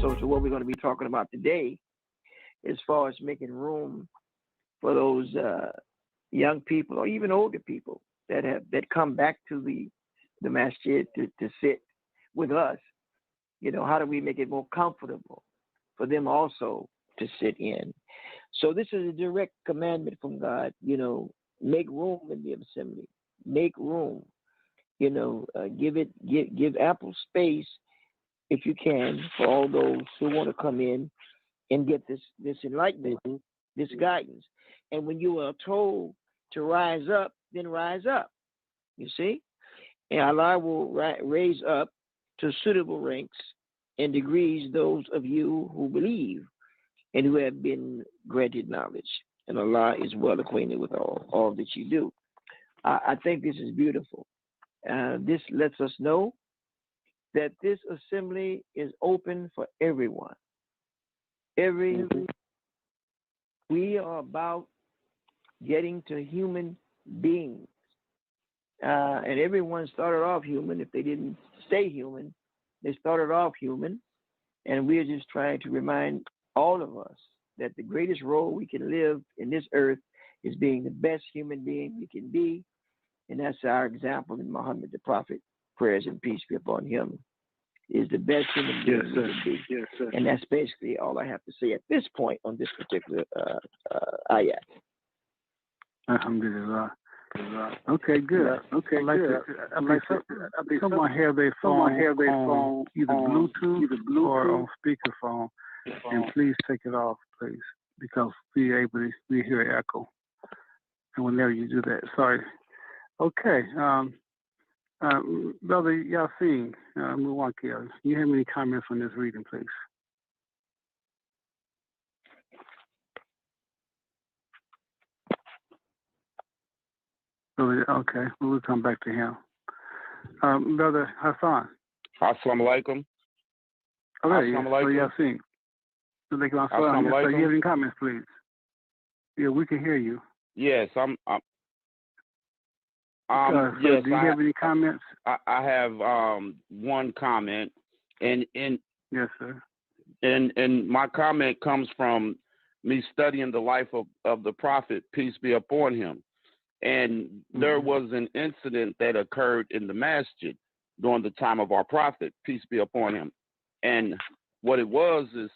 also to what we're going to be talking about today, as far as making room for those young people or even older people that come back to the masjid to sit with us. You know, how do we make it more comfortable for them also to sit in? So this is a direct commandment from God. You know, make room in the assembly. Make room. You know, give ample space if you can for all those who want to come in and get this enlightenment, this guidance. And when you are told to rise up, then rise up. You see, and Allah will raise up to suitable ranks and degrees those of you who believe and who have been granted knowledge. And Allah is well acquainted with all that you do. I think this is beautiful. This lets us know that this assembly is open for everyone. We are about getting to human beings. And everyone started off human. If they didn't stay human, they started off human. And we're just trying to remind all of us that the greatest role we can live in this earth is being the best human being we can be. And that's our example in Muhammad the Prophet, prayers and peace be upon him, is the best human being we can be. Yes, sir. And that's basically all I have to say at this point on this particular ayat. Alhamdulillah. Okay, good. Okay, someone have their phone on either Bluetooth or on speakerphone, and please take it off, please, because we hear echo. And whenever you do that, sorry. Okay, Brother Yasin Muwakil, you have any comments on this reading, please? Okay, we'll come back to him. Brother Hassan. Assalamu alaikum. Okay, Brother Yasin. So you have any comments, please? Yeah, we can hear you. Yes, do you have any comments? I have one comment, and yes, sir. And my comment comes from me studying the life of the Prophet, peace be upon him. And there was an incident that occurred in the masjid during the time of our Prophet, peace be upon him. And what it was is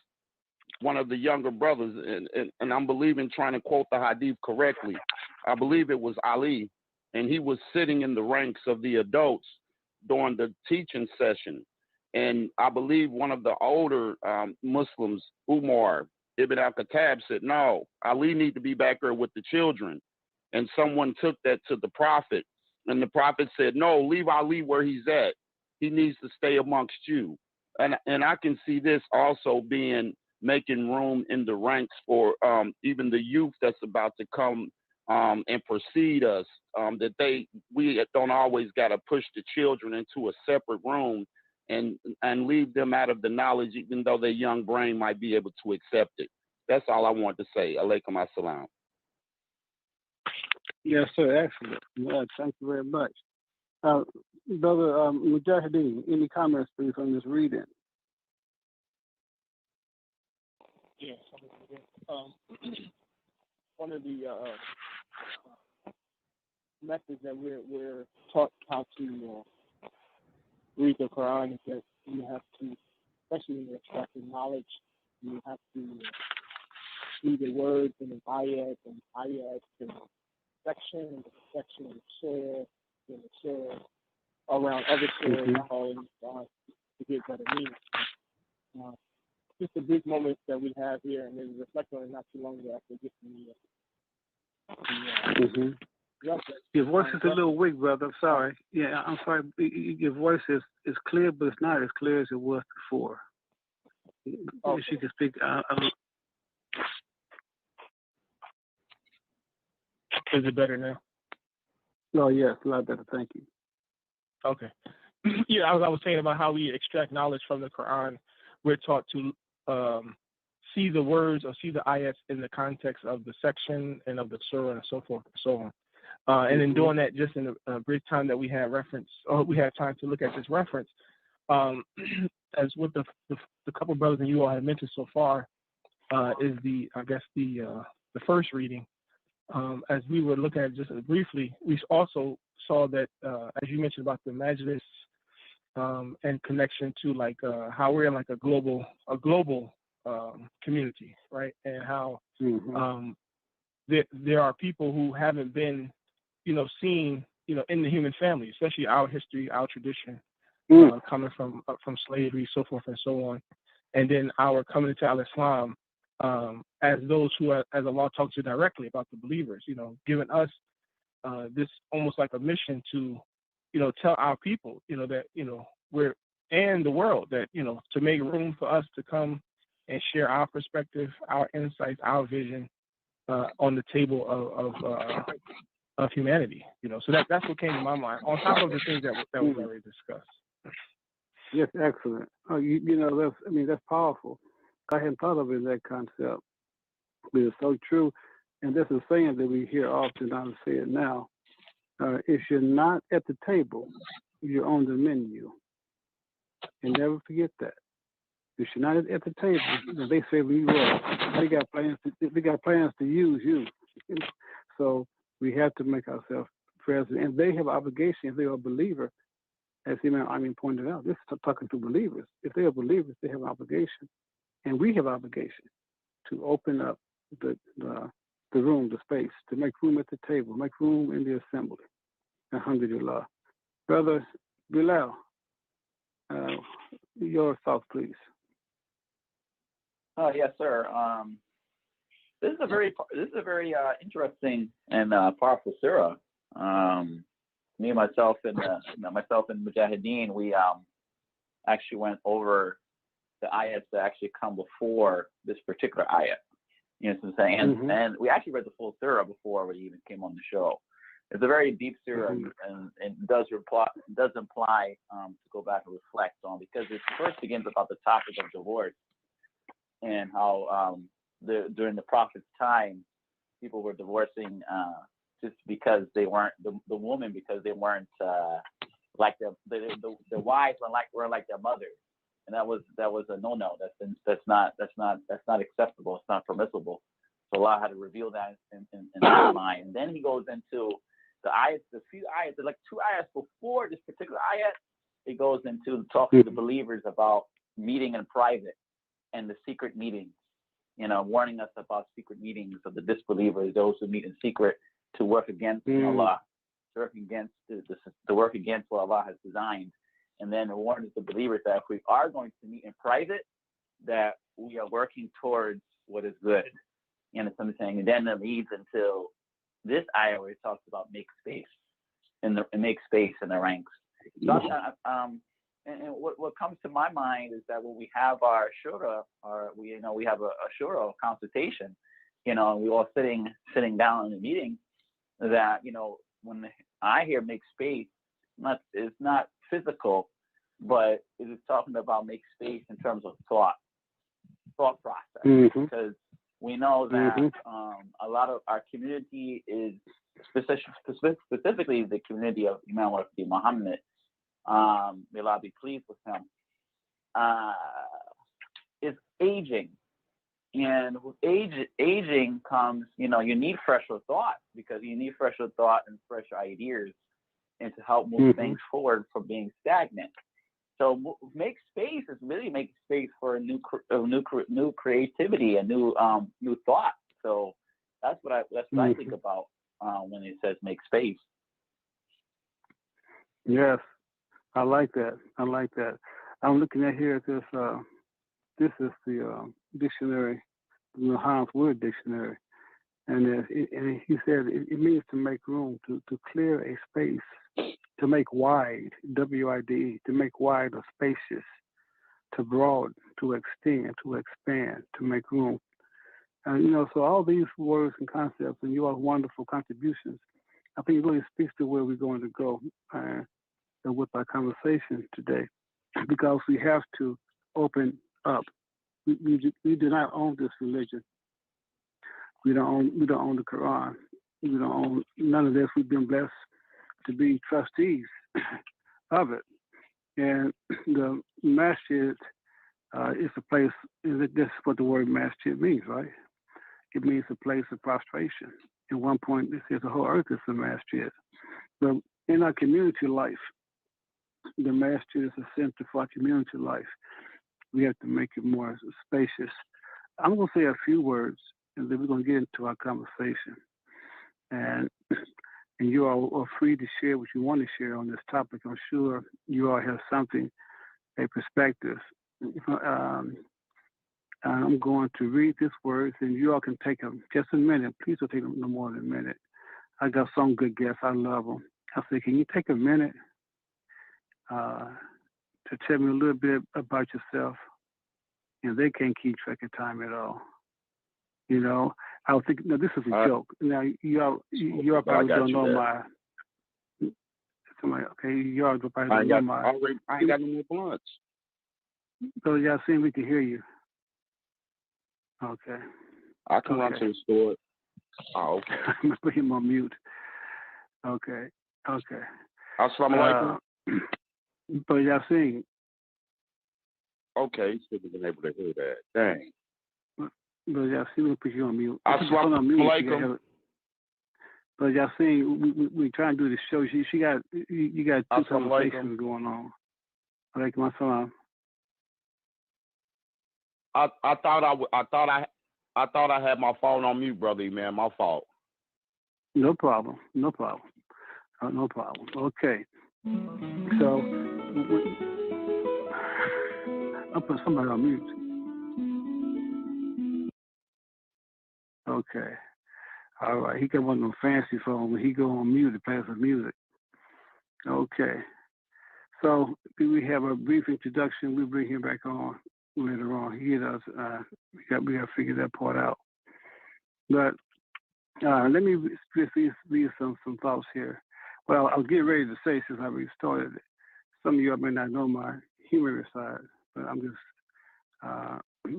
one of the younger brothers, and I'm trying to quote the hadith correctly. I believe it was Ali, and he was sitting in the ranks of the adults during the teaching session. And I believe one of the older Muslims, Umar Ibn al-Khattab, said, no, Ali need to be back there with the children. And someone took that to the Prophet, and the Prophet said, no, leave Ali where he's at. He needs to stay amongst you. And I can see this also making room in the ranks for even the youth that's about to come and precede us, that we don't always got to push the children into a separate room and leave them out of the knowledge, even though their young brain might be able to accept it. That's all I want to say. Alaikum assalam. Yes, sir. Excellent. Yeah, thank you very much. Brother Mujahiddeen, any comments, please, on this reading? Yes. One of the methods that we're taught how to read the Quran is that you have to, especially when you're extracting knowledge, you have to see the words and the ayat and section and share and share around other shares to get better meaning. Just a brief moment that we have here, and then reflect on it not too long ago after getting Your voice is a little weak, brother. I'm sorry. Yeah, I'm sorry. Your voice is clear, but it's not as clear as it was before. If you can speak. Is it better now? Oh, yes, a lot better. Thank you. Okay. Yeah, I was saying about how we extract knowledge from the Quran. We're taught to see the words or see the ayats in the context of the section and of the surah and so forth and so on. And in doing that, just in a brief time that we had time to look at this reference, as with the couple brothers and you all have mentioned so far, is the first reading. As we were looking at just briefly, we also saw that, as you mentioned about the Majlis, and connection to like how we're in like a global community, right? And how there are people who haven't been, seen, in the human family, especially our history, our tradition, coming from slavery, so forth and so on, and then our coming into al-Islam, as those who are, as Allah talks to directly about the believers, giving us this almost like a mission to, tell our people, that, we're in the world, that, to make room for us to come and share our perspective, our insights, our vision on the table of humanity. So that's what came to my mind, on top of the things that was already discussed. Yes, excellent. That's powerful. I hadn't thought of it in that concept, but it's so true. And this is a saying that we hear often. I'll say it now. If you're not at the table, you're on the menu. And never forget that. If you're not at the table, they say we will. They got plans to use you. So we have to make ourselves present. And they have obligation if they are a believer. As Imam pointed out, this is talking to believers. If they are believers, they have an obligation. And we have obligation to open up the room, the space, to make room at the table, make room in the assembly. Alhamdulillah. Brother Bilal, your thoughts, please. Yes, sir. This is a very interesting and powerful surah. Me, myself, and Mujahiddeen, we actually went over the ayats that actually come before this particular ayat. You know what I'm saying? And we actually read the full surah before we even came on the show. It's a very deep surah, and does imply to go back and reflect on, because it first begins about the topic of divorce and how during the Prophet's time, people were divorcing just because they weren't the woman, because they weren't like the wives weren't like their mothers, and that was a no. That's not acceptable. It's not permissible. So Allah had to reveal that in his mind. And then he goes into the ayats, the few ayats, like 2 ayats before this particular ayat. It goes into talking to the believers about meeting in private and the secret meetings. Warning us about secret meetings of the disbelievers, those who meet in secret, to work against Allah, to work against what Allah has designed. And then warning the believers that if we are going to meet in private, that we are working towards what is good. You know what I'm saying? And then it leads into this ayah where it talks about make space in the ranks. So, and what comes to my mind is that when we have our shura, we have a shura, a consultation, and we all sitting down in a meeting, that when I hear make space, it's not physical, but it is talking about make space in terms of thought process, because we know that a lot of our community is specifically the community of Imam Muhammad Muhammad. May Allah be pleased with him, is aging. And with aging comes, you need fresher thought, because you need fresher thought and fresher ideas, and to help move things forward from being stagnant. So make space is really make space for a new creativity, a new thought. So that's what I think about when it says make space. Yes. I like that. I'm looking at here this is the dictionary, the Muhammad's Word Dictionary, and he said it means to make room, to clear a space, to make wide, W-I-D, to make wide or spacious, to broaden, to extend, to expand, to make room. And so all these words and concepts and your wonderful contributions, I think it really speaks to where we're going to go. With our conversation today, because we have to open up. We do not own this religion. We don't own the Quran. We don't own none of this. We've been blessed to be trustees of it. And the masjid is a place, that's what the word masjid means, right? It means a place of prostration. At one point, it says the whole earth is a masjid. But in our community life, the masjid is a center for our community life. We have to make it more spacious. I'm going to say a few words, and then we're going to get into our conversation. And you all are free to share what you want to share on this topic. I'm sure you all have something, a perspective. I'm going to read these words, and you all can take them just a minute. Please don't take them no more than a minute. I got some good guests. I love them. I said, can you take a minute to tell me a little bit about yourself? And they can't keep track of time at all. You know, I was thinking, no, this is a joke. Now, you all probably don't know my. Somebody, okay, you all probably don't know my. I ain't got no more blunts. So y'all seeing we can hear you. Okay. I can run to the store. Oh, okay. I'm going to put him on mute. Okay. Assalamu alaikum. But y'all seeing. Okay, should have been able to hear that. Dang. But y'all see, we'll put you on mute. Assalamu alaikum. But y'all seeing, we trying to do the show. You got two conversations going on. Alaikum assalam. I thought I had my phone on mute, brother, man. My fault. No problem. Okay. So I'll put somebody on mute. Okay. All right. He got one of them fancy phones. When he go on mute, it plays the music. Okay. So we have a brief introduction. We'll bring him back on later on. He does. We got to figure that part out. But let me read some thoughts here. Well, I'll get ready to say, since I already started it, some of you may not know my humorous side, but I'm just.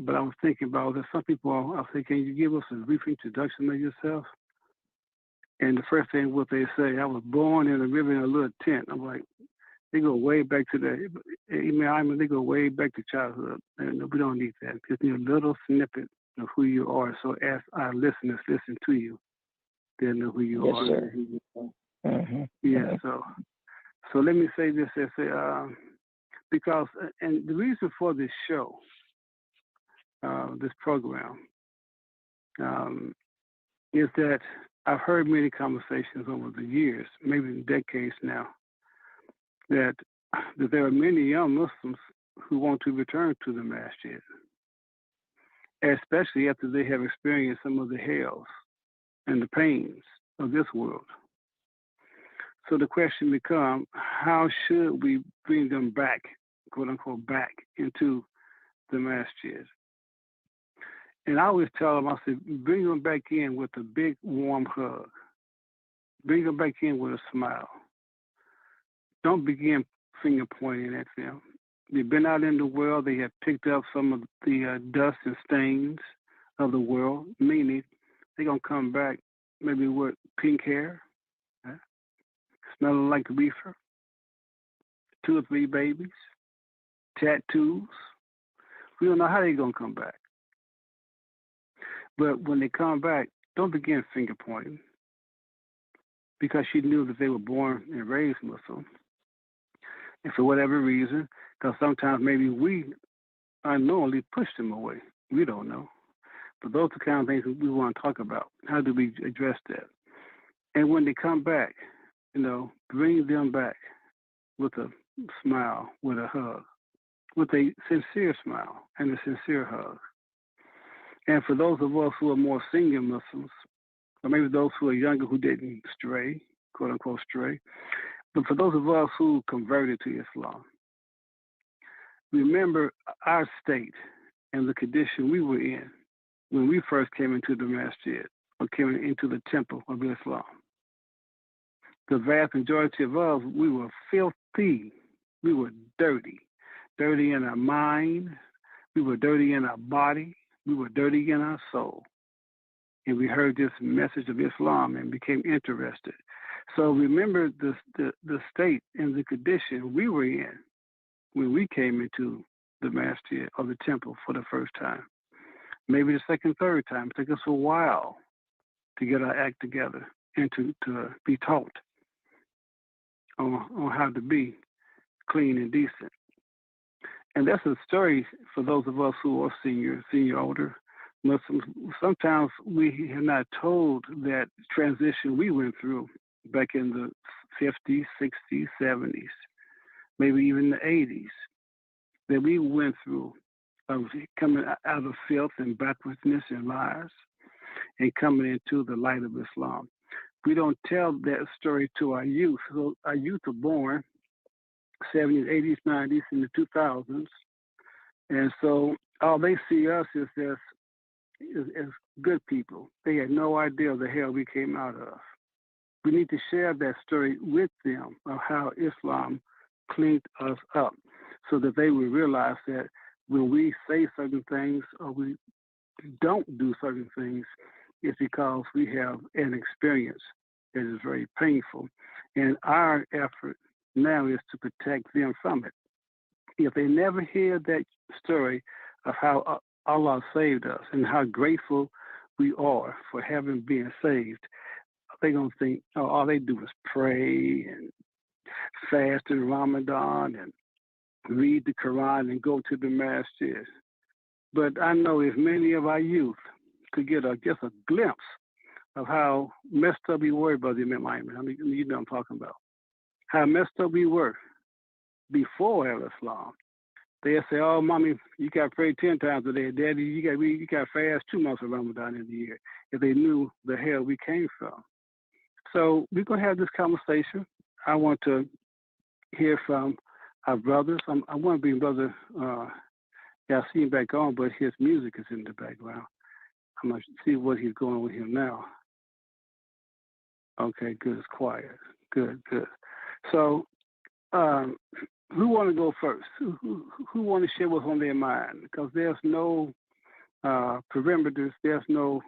But I was thinking about that. Some people, I'll say, can you give us a brief introduction of yourself? And the first thing what they say, I was born in a river in a little tent. I'm like, they go way back to they go way back to childhood. And we don't need that. Just need a little snippet of who you are. So as our listeners listen to you, they'll know who you are. Sir. Mm-hmm. Yeah. So let me say this. Because, and the reason for this show, this program, is that I've heard many conversations over the years, maybe decades now, that there are many young Muslims who want to return to the masjid, especially after they have experienced some of the hells and the pains of this world. So the question becomes, how should we bring them back, quote unquote, back into the masjid? And I always tell them, I say, bring them back in with a big, warm hug. Bring them back in with a smile. Don't begin finger pointing at them. They've been out in the world. They have picked up some of the dust and stains of the world, meaning they're going to come back maybe with pink hair, smelling like reefer, 2 or 3 babies, tattoos. We don't know how they're going to come back. But when they come back, don't begin finger pointing, because she knew that they were born and raised Muslim. And for whatever reason, because sometimes maybe we unknowingly push them away. We don't know. But those are the kind of things we want to talk about. How do we address that? And when they come back, bring them back with a smile, with a hug, with a sincere smile and a sincere hug. And for those of us who are more senior Muslims, or maybe those who are younger who didn't stray, quote unquote stray, but for those of us who converted to Islam, remember our state and the condition we were in when we first came into the masjid or came into the temple of Islam. The vast majority of us, we were filthy. We were dirty in our mind. We were dirty in our body. We were dirty in our soul. And we heard this message of Islam and became interested. So remember the state and the condition we were in when we came into the masjid or the temple for the first time. Maybe the second, third time. It took us a while to get our act together and to be taught on how to be clean and decent. And that's a story for those of us who are senior older. Sometimes we have not told that transition we went through back in the 50s, 60s, 70s, maybe even the 80s, that we went through of coming out of filth and backwardness and lies and coming into the light of Islam. We don't tell that story to our youth. So our youth are born 70s, 80s, 90s, in the 2000s. And so all they see us is as good people. They had no idea the hell we came out of. We need to share that story with them of how Islam cleaned us up so that they will realize that when we say certain things or we don't do certain things, it's because we have an experience that is very painful. And our effort now is to protect them from it. If they never hear that story of how Allah saved us and how grateful we are for having been saved, they're going to think, oh, all they do is pray and fast in Ramadan and read the Quran and go to the masjid. But I know if many of our youth could get just a glimpse of how messed up we were, Brother Ayman, I mean, you know what I'm talking about, how messed up we were before Islam. They'll say, oh, Mommy, you got to pray 10 times a day. Daddy, you got to fast 2 months of Ramadan in the year, if they knew the hell we came from. So we're going to have this conversation. I want to hear from our brothers. I want to bring Brother Yassine back on, but his music is in the background. I'm going to see what he's going with him now. Okay, good. It's quiet. Good. So who want to go first? Who want to share what's on their mind? Because there's no perimeters. There's no,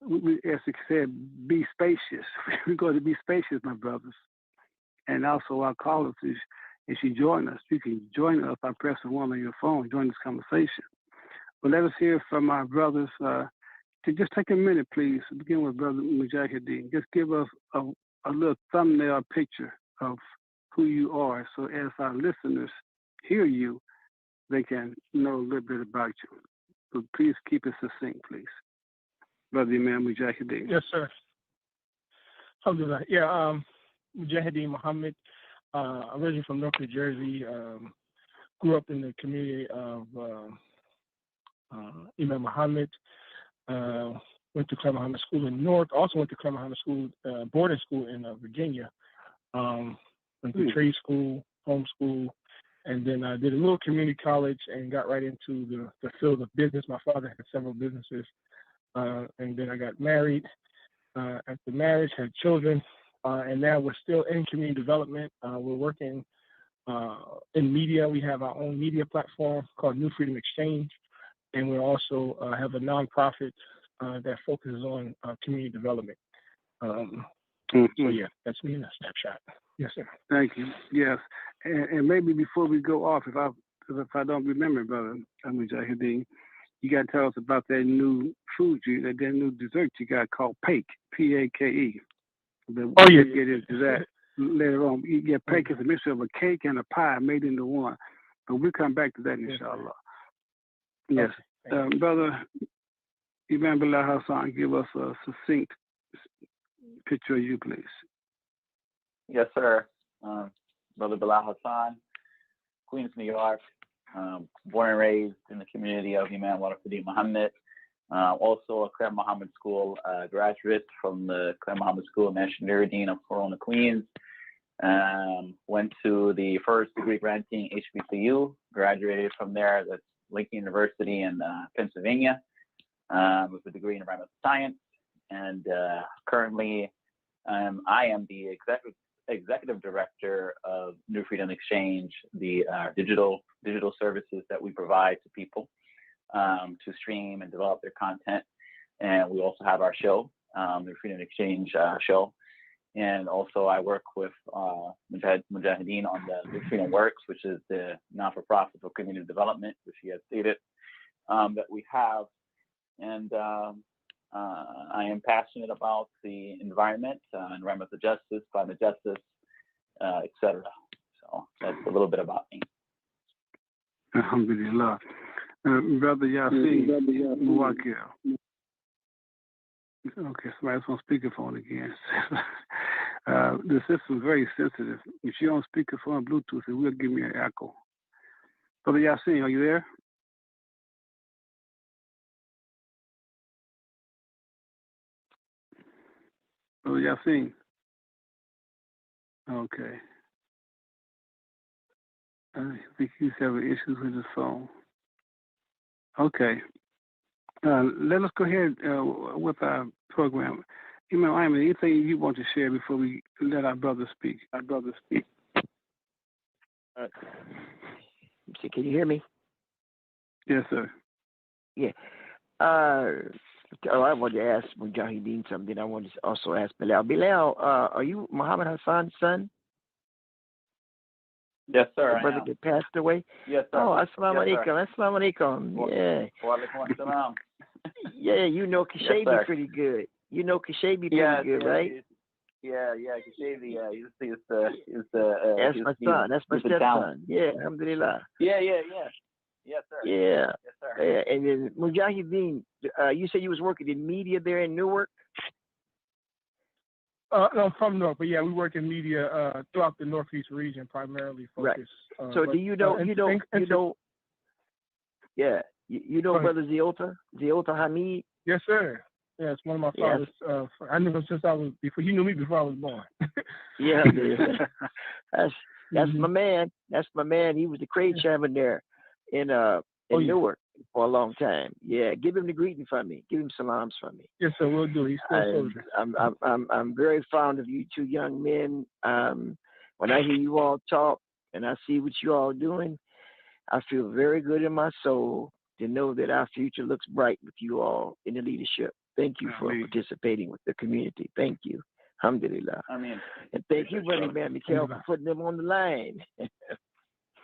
as it said, be spacious. We're going to be spacious, my brothers. And also our callers, if you join us, you can join us by pressing 1 on your phone, join this conversation. But let us hear from our brothers. To just take a minute, please. Begin with Brother Mujahiddeen. Just give us a little thumbnail picture of who you are, so as our listeners hear you, they can know a little bit about you. So please keep it succinct, please. Brother Imam Mujahiddeen. Yes, sir. Alhamdulillah. Yeah, Mujahiddeen Mohammed, originally from North New Jersey, grew up in the community of Imam Muhammad, went to Clare Muhammad School in North, also went to Clare Muhammad School, boarding school in Virginia, went to trade school, homeschool, and then I did a little community college and got right into the field of business. My father had several businesses, and then I got married. After marriage, had children, and now we're still in community development. We're working in media. We have our own media platform called New Freedom Exchange, and we also have a nonprofit that focuses on community development. So yeah, that's me in a snapshot. Yes, sir. Thank you. Yes, and maybe before we go off, if I don't remember, Brother Mujahiddeen, you got to tell us about that new food, that new dessert you got called Pake, P-A-K-E. Oh yeah. Get into that later on. You get Pake is a mixture of a cake and a pie made into one, but we'll come back to that, inshallah. Yes, Brother Imams Bilal Hassan, give us a succinct picture of you, please. Yes, sir. Brother Bilal Hassan, Queens, New York, born and raised in the community of Imam Muhammad Mohammed. Also a Clare Muhammad School graduate from the Clare Muhammad School of Mujahiddeen of Corona, Queens. Went to the first degree granting HBCU, graduated from there at Lincoln University in Pennsylvania with a degree in environmental science. And currently I am the executive director of New Freedom Exchange, the digital services that we provide to people to stream and develop their content. And we also have our show, the Freedom Exchange show. And also I work with Mujahiddeen on the Freedom Works, which is the non-for-profit for community development, which he has stated that we have. And I am passionate about the environment, environmental justice, climate justice, etc. So that's a little bit about me. Alhamdulillah. Brother Yasin Muwakil. Okay, somebody's on speakerphone again. The system is very sensitive. If you're on speakerphone Bluetooth, it will give me an echo. Brother Yasin, are you there? Brother Yasin. Okay. I think he's having issues with his phone. Okay. Let us go ahead with our program. Ayman, anything you want to share before we let our brother speak? See, can you hear me? Yes, sir. Yeah. I wanted to ask Mujahiddeen something. I wanted to also ask Bilal. Bilal, are you Muhammad Hassan's son? Yes, sir. The brother that passed away? Yes, sir. Oh, assalamu alaikum. Assalamu alaikum. Yeah. Wa alaikum assalam. Yeah, you know Kashabi pretty good. You know Kashabi pretty good, right? Yeah, Kashabi. Yeah, he's that's my son. That's my stepson. Yeah, alhamdulillah. Yeah. Yes, sir. Yeah. Yes, sir. Yeah. And then Mujahiddeen, you said you was working in media there in Newark? No, I'm from North, but yeah, we work in media throughout the Northeast region, primarily focused. Right. So do you know, yeah, you know Brother Ziota Hamid? Yes, sir. Yeah, it's one of my father's. I knew him since he knew me before I was born. Yeah, that's my man. That's my man. He was the crate chairman there in Newark for a long time. Yeah, give him the greeting from me. Give him salams from me. Yes, sir, we'll do. He's still a soldier. I'm very fond of you two young men. When I hear you all talk and I see what you all doing, I feel very good in my soul to know that our future looks bright with you all in the leadership. Thank you for participating with the community. Thank you. Alhamdulillah. And thank you, Brother Man Mikhail, for putting them on the line.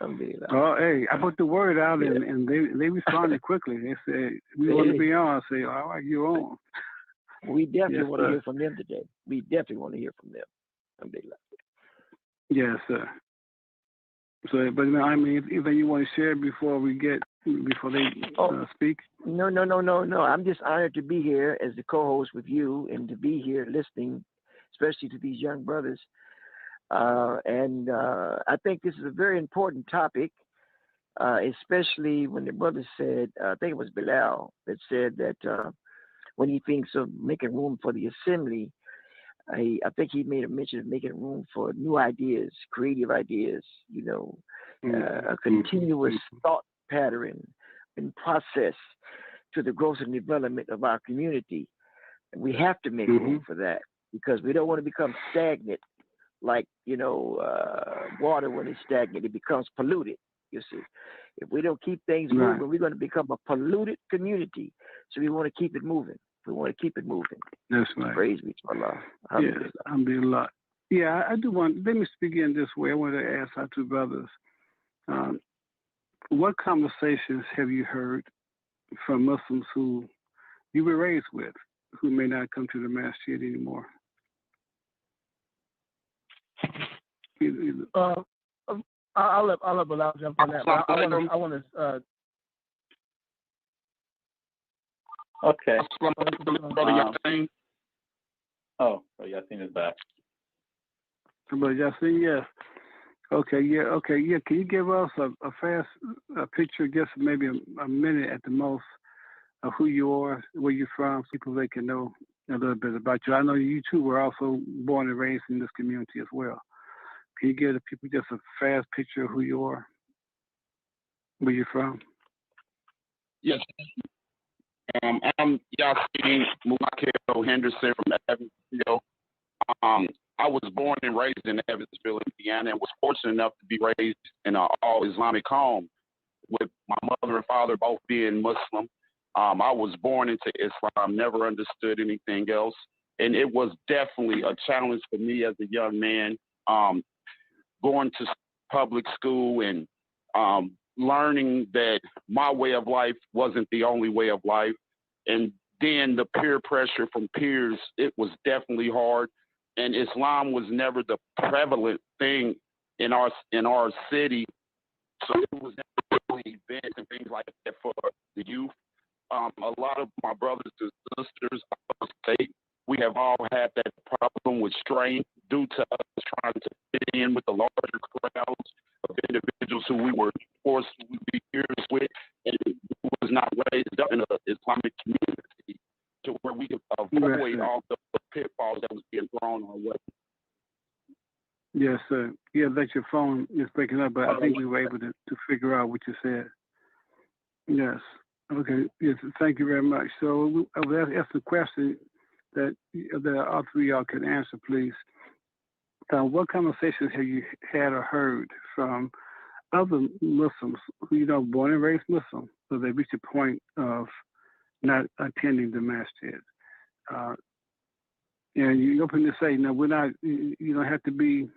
Alhamdulillah. Oh, hey, I put the word out and they responded quickly. They said, we want to be on. I say, all right, you're on. We definitely want to hear from them today. We definitely want to hear from them. Alhamdulillah. Yes, sir. So, but anything you want to share before they speak? No. I'm just honored to be here as the co-host with you and to be here listening, especially to these young brothers. And I think this is a very important topic, especially when the brother said, I think it was Bilal that said that when he thinks of making room for the assembly, I think he made a mention of making room for new ideas, creative ideas, a continuous thought pattern and process to the growth and development of our community. And we have to make room for that because we don't want to become stagnant like, water when it's stagnant, it becomes polluted, you see. If we don't keep things moving, we're going to become a polluted community. So we want to keep it moving. That's right. Praise be to Allah. Yes, alhamdulillah. Yeah, I do want, let me begin this way. I want to ask our two brothers, what conversations have you heard from Muslims who you were raised with, who may not come to the masjid anymore? I'll let Bilal jump on that. But I want to. Okay. Yasin is back. Brother Yasin, yes. Okay. Can you give us a fast picture, just maybe a minute at the most, of who you are, where you're from, people they can know a little bit about you? I know you two were also born and raised in this community as well. Can you give the people just a fast picture of who you are, where you're from? Yes. I'm Yasin Muwakil Henderson from Evansville. I was born and raised in Evansville, Indiana, and was fortunate enough to be raised in an all-Islamic home with my mother and father both being Muslim. I was born into Islam, never understood anything else. and it was definitely a challenge for me as a young man, going to public school and learning that my way of life wasn't the only way of life. And then the peer pressure from peers, it was definitely hard. And Islam was never the prevalent thing in our city. So it was definitely events and things like that for the youth. A lot of my brothers and sisters, I would say, we have all had that problem with strain due to us trying to fit in with the larger crowds of individuals who we were forced to be peers with, and who was not raised up in an Islamic community to where we could avoid all the pitfalls that was being thrown our way. Yes, sir. Yeah, that your phone is breaking up, but I think we were able to figure out what you said. Yes. Okay. Yes. Thank you very much. So I will ask the question that all three of y'all can answer, please. What conversations have you had or heard from other Muslims who, born and raised Muslim, so they reach a point of not attending the masjid? And you open to say, no, we're not. You don't have to be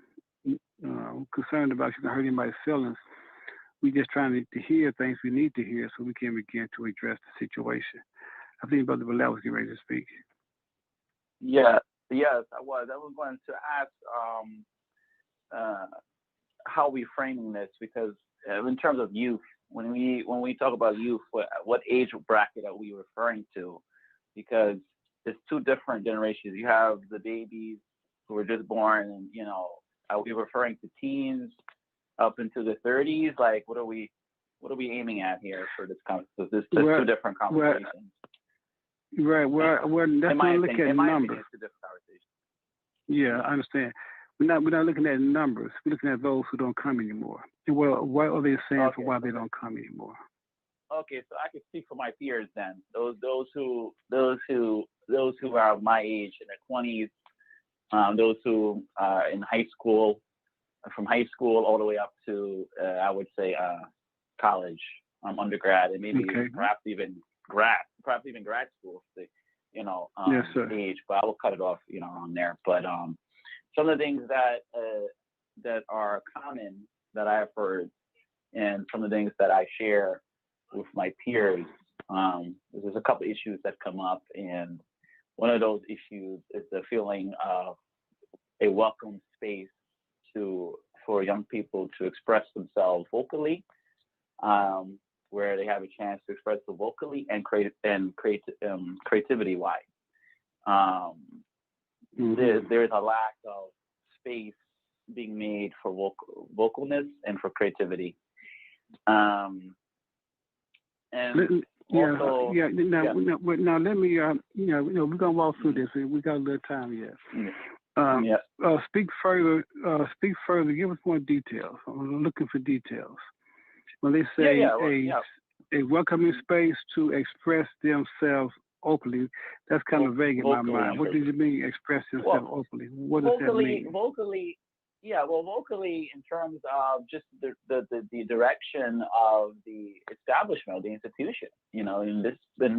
concerned about you can hurt anybody's feelings. We're just trying to hear things we need to hear so we can begin to address the situation. I think Brother Bilal was getting ready to speak. Yes, I was. I was going to ask how we framing this, because in terms of youth, when we talk about youth, what age bracket are we referring to? Because it's two different generations. You have the babies who were just born, and are we referring to teens up into the 30s? Like, what are we aiming at here for this conversation? There's two different conversations. Right. We're that's not looking at numbers. Yeah, I understand. We're not looking at numbers. We're looking at those who don't come anymore. Well, what are they saying for why they don't come anymore? Okay, so I can speak for my peers then. Those who are my age in their 20s, those who are in high school, from high school all the way up to I would say college, undergrad, and maybe perhaps even grad school. Yes, sir. Age, but I will cut it off, on there. But some of the things that are common that I've heard, and some of the things that I share with my peers, there's a couple issues that come up, and one of those issues is the feeling of a welcome space for young people to express themselves vocally, where they have a chance to express them vocally and creativity-wise. There's a lack of space being made for vocalness and for creativity. Now let me, we're gonna walk through this. We got a little time yet. Speak further. Give us more details. I'm looking for details. When they say a welcoming space to express themselves openly, that's kind of vague in my mind. What does it mean, express themselves openly? What does that mean? Vocally, in terms of just the direction of the establishment, of the institution. In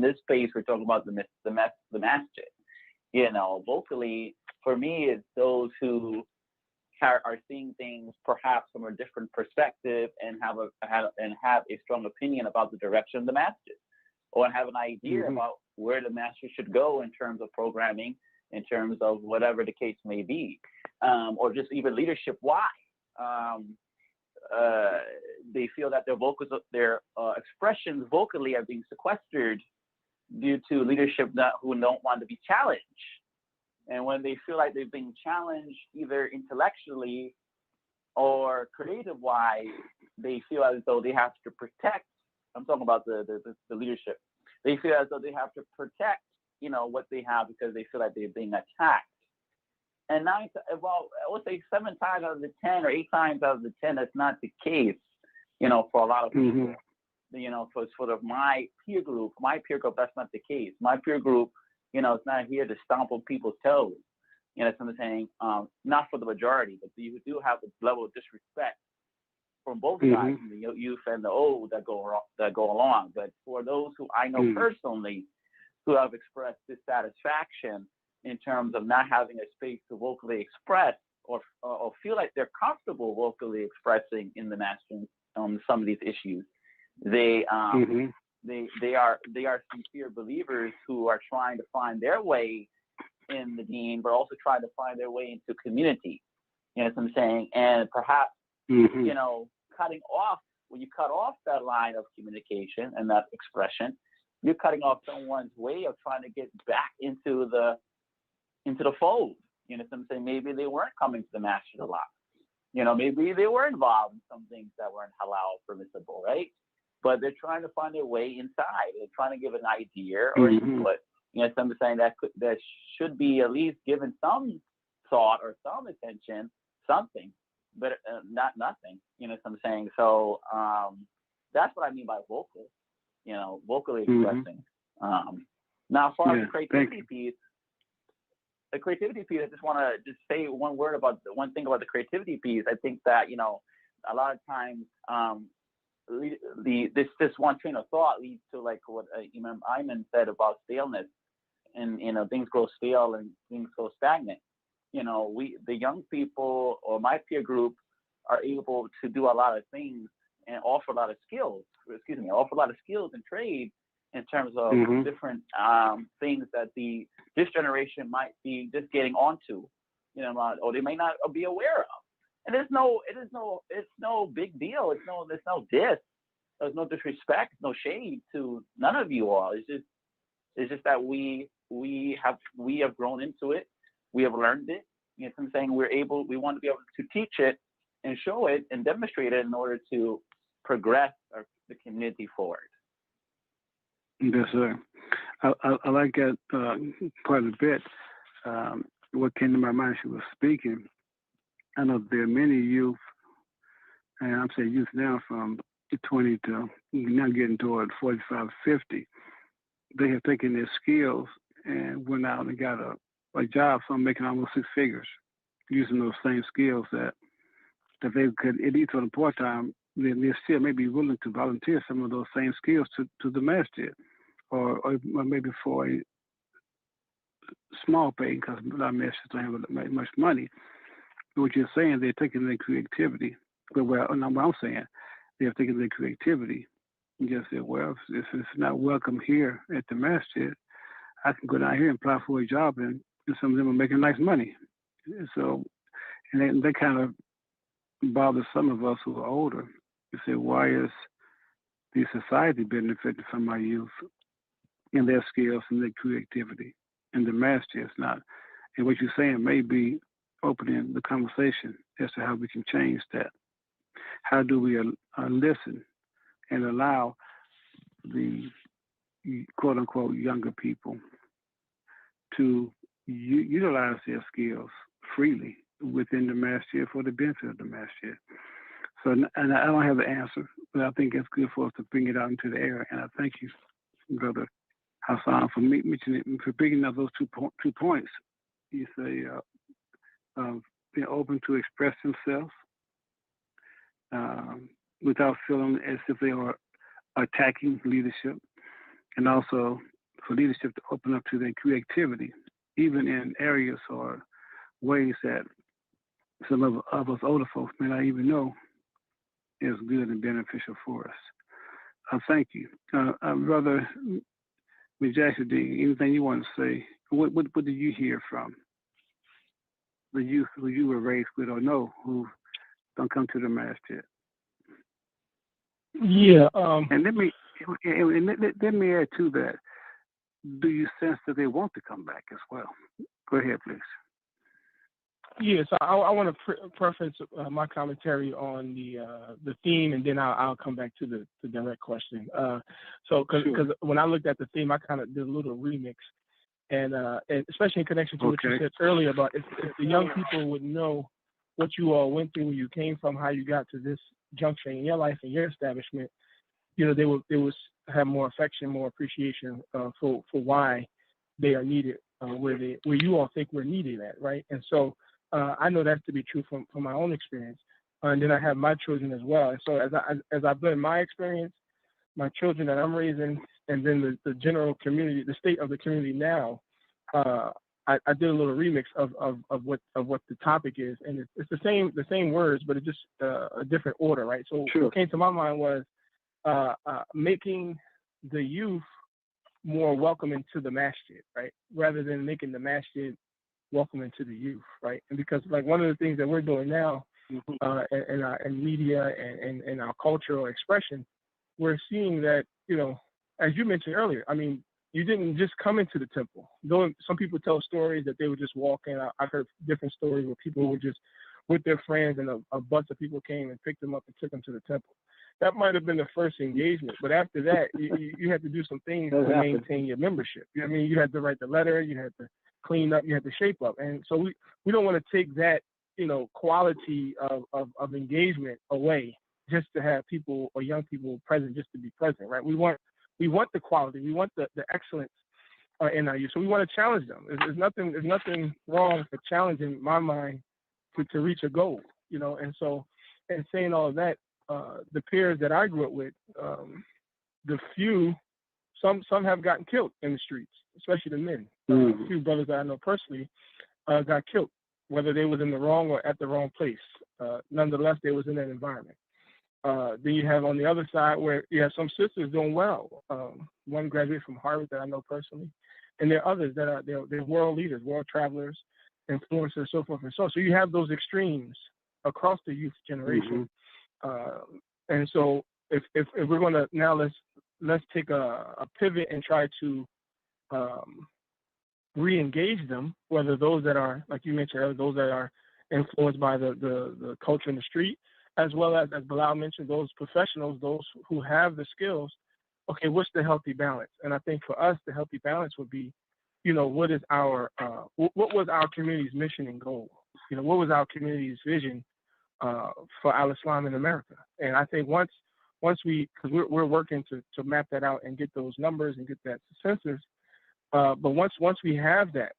this space, we're talking about the masjid. Vocally, for me, it's those who are seeing things perhaps from a different perspective and have a strong opinion about the direction of the masjid, or have an idea about where the masjid should go in terms of programming, in terms of whatever the case may be, or just even leadership-wise. They feel that their expressions vocally are being sequestered due to leadership who don't want to be challenged. And when they feel like they're being challenged either intellectually or creative-wise, they feel as though they have to protect. I'm talking about the leadership. They feel as though they have to protect, what they have, because they feel like they're being attacked. And I would say 7 times out of the 10 or 8 times out of the 10, that's not the case, for a lot of people. For sort of my peer group, that's not the case. My peer group, it's not here to stomp on people's toes. That's what I'm saying. Not for the majority, but you do have a level of disrespect from both sides, the youth and the old that go along. But for those who I know personally, who have expressed dissatisfaction, in terms of not having a space to vocally express or feel like they're comfortable vocally expressing in the masjid on some of these issues. They are sincere believers who are trying to find their way in the deen, but also trying to find their way into community. You know what I'm saying? And perhaps, you know, when you cut off that line of communication and that expression, you're cutting off someone's way of trying to get back into the fold. You know what I'm saying? Maybe they weren't coming to the masjid a lot. You know, maybe they were involved in some things that weren't halal permissible, right? But they're trying to find their way inside. They're trying to give an idea or input. You know what I'm saying? That should be at least given some thought or some attention, something, but not nothing. You know what I'm saying? So that's what I mean by vocal. You know, vocally expressing. Now, as far as the creativity piece, I just want to just say one thing about the creativity piece. I think that, you know, a lot of times this one train of thought leads to like what Imam Ayman said about staleness, and you know, things grow stale and things go stagnant. You know, the young people or my peer group are able to do a lot of things and offer a lot of skills. Offer a lot of skills and trade in terms of different things that this generation might be just getting onto, you know, or they may not be aware of. And it's no big deal. There's no diss. There's no disrespect, no shade to none of you all. It's just that we have grown into it. We have learned it. You know what I'm saying? We want to be able to teach it and show it and demonstrate it in order to progress the community forward. Yes, sir. I like that quite a bit. What came to my mind as she was speaking, I know there are many youth, and I'm saying youth now from 20 to now getting toward 45, 50. They have taken their skills and went out and got a job, some making almost six figures, using those same skills that they could, at least on a part-time, they still may be willing to volunteer some of those same skills to the masjid, or maybe for a small pay, because a lot of masjids don't have much money. But what you're saying, they're taking their creativity. Well, what I'm saying, they're taking their creativity and just say, well, if it's not welcome here at the masjid, I can go down here and apply for a job, and some of them are making nice money. So, and they kind of bother some of us who are older. You say, why is the society benefiting from my youth and their skills and their creativity, and the masjid is not? And what you're saying may be opening the conversation as to how we can change that. How do we listen and allow the quote-unquote younger people to utilize their skills freely within the masjid for the benefit of the masjid? So, and I don't have the answer, but I think it's good for us to bring it out into the air. And I thank you, Brother Hassan, for bringing up those 2 points. You say being open to express themselves without feeling as if they are attacking leadership, and also for leadership to open up to their creativity, even in areas or ways that some of us older folks may not even know is good and beneficial for us. Thank you. Brother Mujahiddeen, anything you want to say? What did you hear from the youth who you were raised with or know who don't come to the masjid? Yeah. And let me add to that. Do you sense that they want to come back as well? Go ahead, please. Yes, I want to preface my commentary on the theme, and then I'll come back to the direct question. Because when I looked at the theme, I kind of did a little remix, and especially in connection to what you said earlier about if the young people would know what you all went through, where you came from, how you got to this juncture in your life and your establishment, you know, they would have more affection, more appreciation for why they are needed where you all think we're needed at, right? And so I know that to be true from my own experience, and then I have my children as well. And so as I blend my experience, my children that I'm raising, and then the general community, the state of the community now, I did a little remix of what the topic is, and it's the same words, but it's just a different order, right? So what came to my mind was making the youth more welcoming to the masjid, right? Rather than making the masjid welcoming to the youth, right? And because like one of the things that we're doing now in media and in our cultural expression, we're seeing that, you know, as you mentioned earlier, I mean, you didn't just come into the temple. Though some people tell stories that they would just walk in. I've heard different stories where people were just with their friends and a bunch of people came and picked them up and took them to the temple. That might have been the first engagement, but after that, you had to do some things to maintain your membership. You know what I mean? You had to write the letter, you had to clean up, you had to shape up. And so we don't want to take that, you know, quality of engagement away just to have people or young people present just to be present, right? We want the quality, we want the excellence in our youth. So we want to challenge them. There's nothing wrong for challenging, in my mind, to reach a goal, you know. And so, and saying all of that, the peers that I grew up with, some have gotten killed in the streets, especially the men. A few brothers that I know personally got killed, whether they was in the wrong or at the wrong place. Nonetheless, they was in that environment. Then you have on the other side where you have some sisters doing well. One graduated from Harvard that I know personally, and there are others that are they're world leaders, world travelers, influencers, so forth and so on. So you have those extremes across the youth generation. And so if we're going to now let's take a pivot and try to re-engage them, whether those that are, like you mentioned earlier, those that are influenced by the culture in the street, as well as Bilal mentioned, those professionals, those who have the skills. Okay, what's the healthy balance? And I think for us, the healthy balance would be, you know, what is our what was our community's mission and goal? You know, what was our community's vision for Al-Islam in America? And I think once we, because we're working to map that out and get those numbers and get that census. But once we have that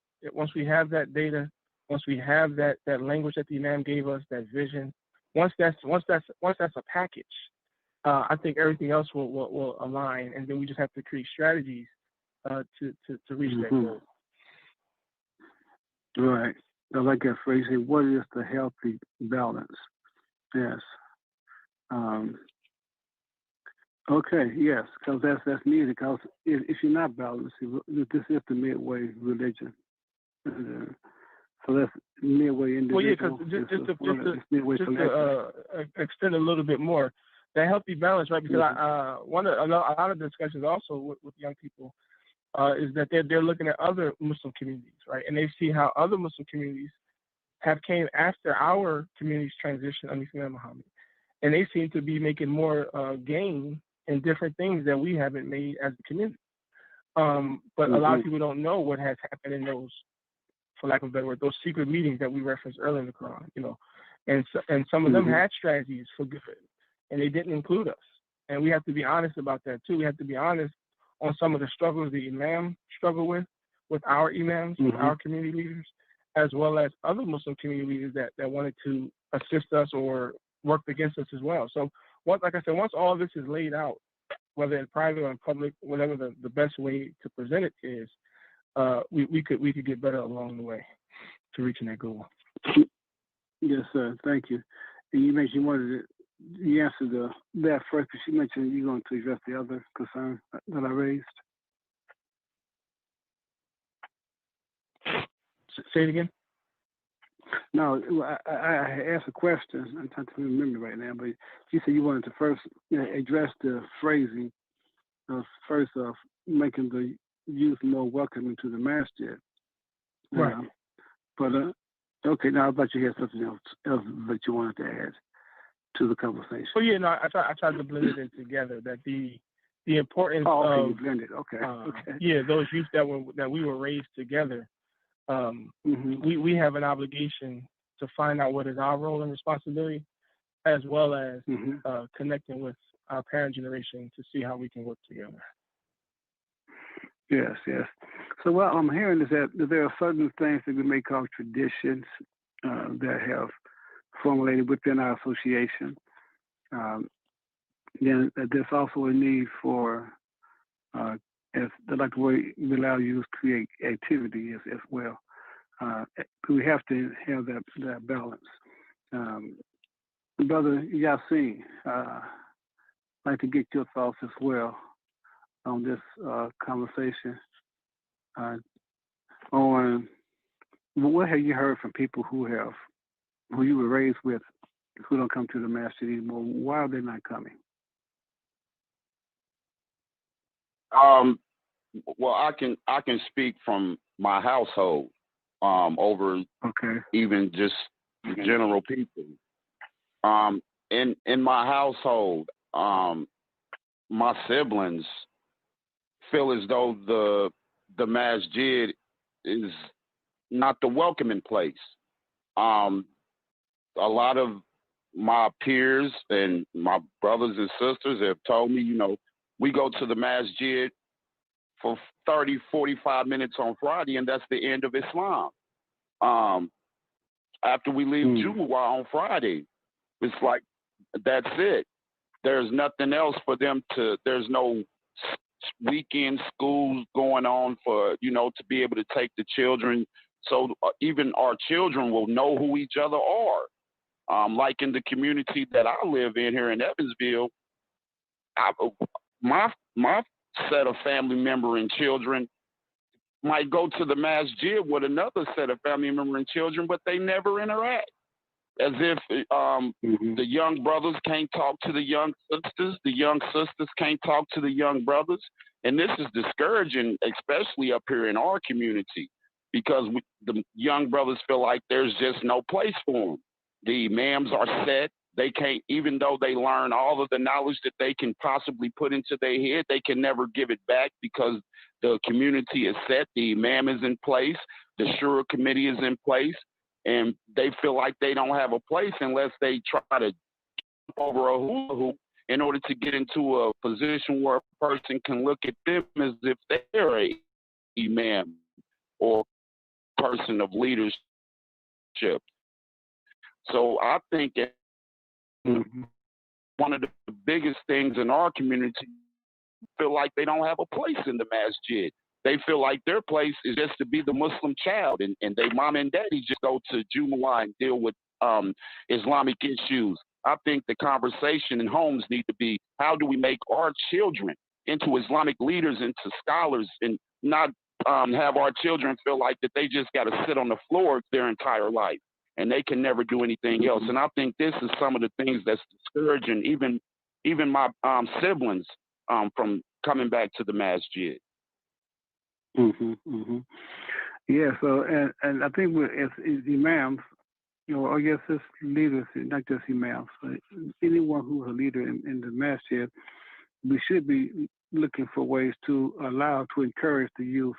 data, once we have that language that the Imam gave us, that vision, once that's a package, I think everything else will align, and then we just have to create strategies to reach that goal. Right. I like that phrase. What is the healthy balance? Yes. Okay. Yes, because that's needed. Because if you're not balanced, this is the midway religion. So that's midway individual. Well, yeah, because just to extend a little bit more, that healthy balance, right? Because a lot of discussions also with young people is that they're looking at other Muslim communities, right? And they see how other Muslim communities have came after our community's transition under Imam Muhammad, and they seem to be making more gain in different things that we haven't made as a community. But a lot of people don't know what has happened in those, for lack of a better word, those secret meetings that we referenced earlier in the Quran, you know, and some of them had strategies for good, and they didn't include us. And we have to be honest about that too. We have to be honest on some of the struggles the Imam struggle with our Imams, with our community leaders, as well as other Muslim community leaders that wanted to assist us or worked against us as well. So, like I said, once all this is laid out, whether in private or in public, whatever the best way to present it is, we could get better along the way to reaching that goal. Yes, sir. Thank you. And you mentioned you answered that first, but you mentioned you're going to address the other concern that I raised. Say it again. No, I asked a question. I'm trying to remember right now, but you said you wanted to first address the phrasing of making the youth more welcoming to the masjid. Right. But okay, now I thought you had something else that you wanted to add to the conversation. Well, yeah, no, I tried to blend it in together. That the importance you of blended. Okay. Yeah, those youth that we were raised together. We have an obligation to find out what is our role and responsibility, as well as connecting with our parent generation to see how we can work together. Yes. So what I'm hearing is that there are certain things that we may call traditions that have formulated within our association. Then there's also a need for, as like the way Bilal used, create activity as well. We have to have that balance. Brother Yasin, I'd like to get your thoughts as well on this conversation. On what have you heard from people who you were raised with, who don't come to the masjid anymore? Why are they not coming? Well, I can speak from my household over even just general people. In my household, my siblings feel as though the masjid is not the welcoming place. A lot of my peers and my brothers and sisters have told me, we go to the masjid for 30, 45 minutes on Friday, and that's the end of Islam. After we leave Jumu'ah on Friday, it's like, that's it. There's nothing else for them there's no weekend schools going on for, to be able to take the children. So even our children will know who each other are. Like in the community that I live in here in Evansville, my set of family member and children might go to the masjid with another set of family member and children, but they never interact. As if the young brothers can't talk to the young sisters can't talk to the young brothers. And this is discouraging, especially up here in our community, because the young brothers feel like there's just no place for them. The imams are set. They can't, even though they learn all of the knowledge that they can possibly put into their head, they can never give it back because the community is set. The imam is in place. The shura committee is in place. And they feel like they don't have a place unless they try to jump over a hula hoop in order to get into a position where a person can look at them as if they're a imam or person of leadership. So I think that one of the biggest things in our community feel like they don't have a place in the masjid. They feel like their place is just to be the Muslim child, and they mom and daddy just go to Jumu'ah and deal with Islamic issues. I think the conversation in homes need to be, how do we make our children into Islamic leaders, into scholars, and not have our children feel like that they just got to sit on the floor their entire life and they can never do anything else. And I think this is some of the things that's discouraging even my siblings from coming back to the masjid. Yeah, so and I think as imams, I guess it's leaders, not just imams, but anyone who's a leader in the masjid, we should be looking for ways to encourage the youth,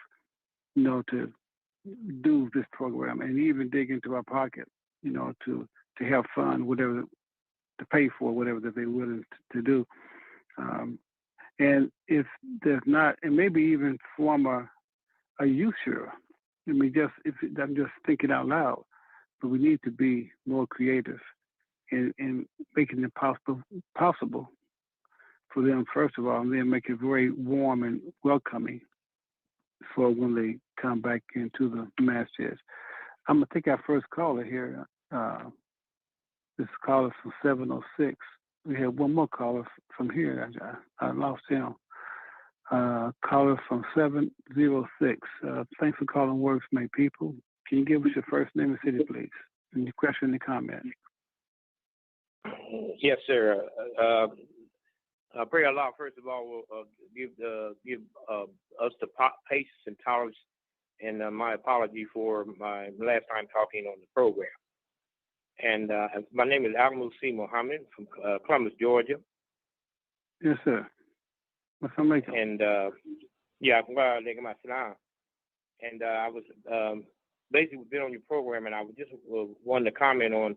to do this program and even dig into our pocket, to have fun, whatever, to pay for whatever that they're willing to do. And if there's not, and maybe even form a youth shura. I'm just thinking out loud, but we need to be more creative in making it possible for them, first of all, and then make it very warm and welcoming for when they come back into the masjid. I'm going to take our first caller here. This caller from 706. We have one more caller from here. I lost him. Caller from 706. Thanks for calling Words-Make People. Can you give us your first name and city, please? And your question and comment. Yes, sir. I pray Allah, first of all, will give us the patience and tolerance, and my apology for my last time talking on the program. And my name is Mujahiddeen Mohammed from Columbus, Georgia. Yes, sir. And and I was basically been on your program, and I was just wanted to comment on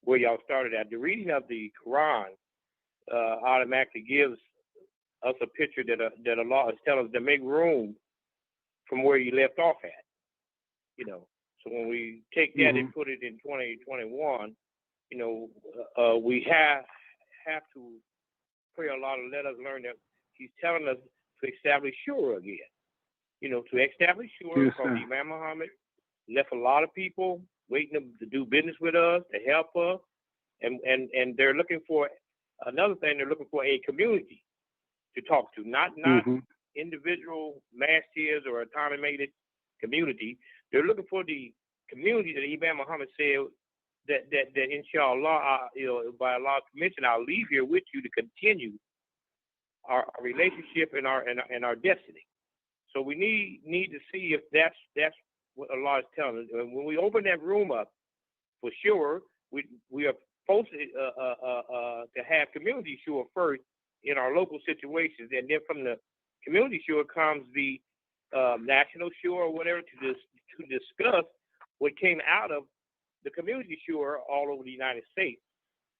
where y'all started at. The reading of the Quran automatically gives us a picture that Allah is telling us to make room from where you left off at. So when we take that and put it in 2021, we have to pray Allah to let us learn that He's telling us to establish shura again. To establish shura from Imam Muhammad left a lot of people waiting to do business with us, to help us, and they're looking for another thing. They're looking for a community to talk to, not individual masjids or automated community. They're looking for the community that Imam Muhammad said that inshallah, by Allah's permission, I'll leave here with you to continue our relationship and our destiny. So we need to see if that's what Allah is telling us. And when we open that room up, for sure, we are supposed to have community shura first in our local situations, and then from the community shura comes the national shura or whatever to discuss what came out of the community shura all over the United States.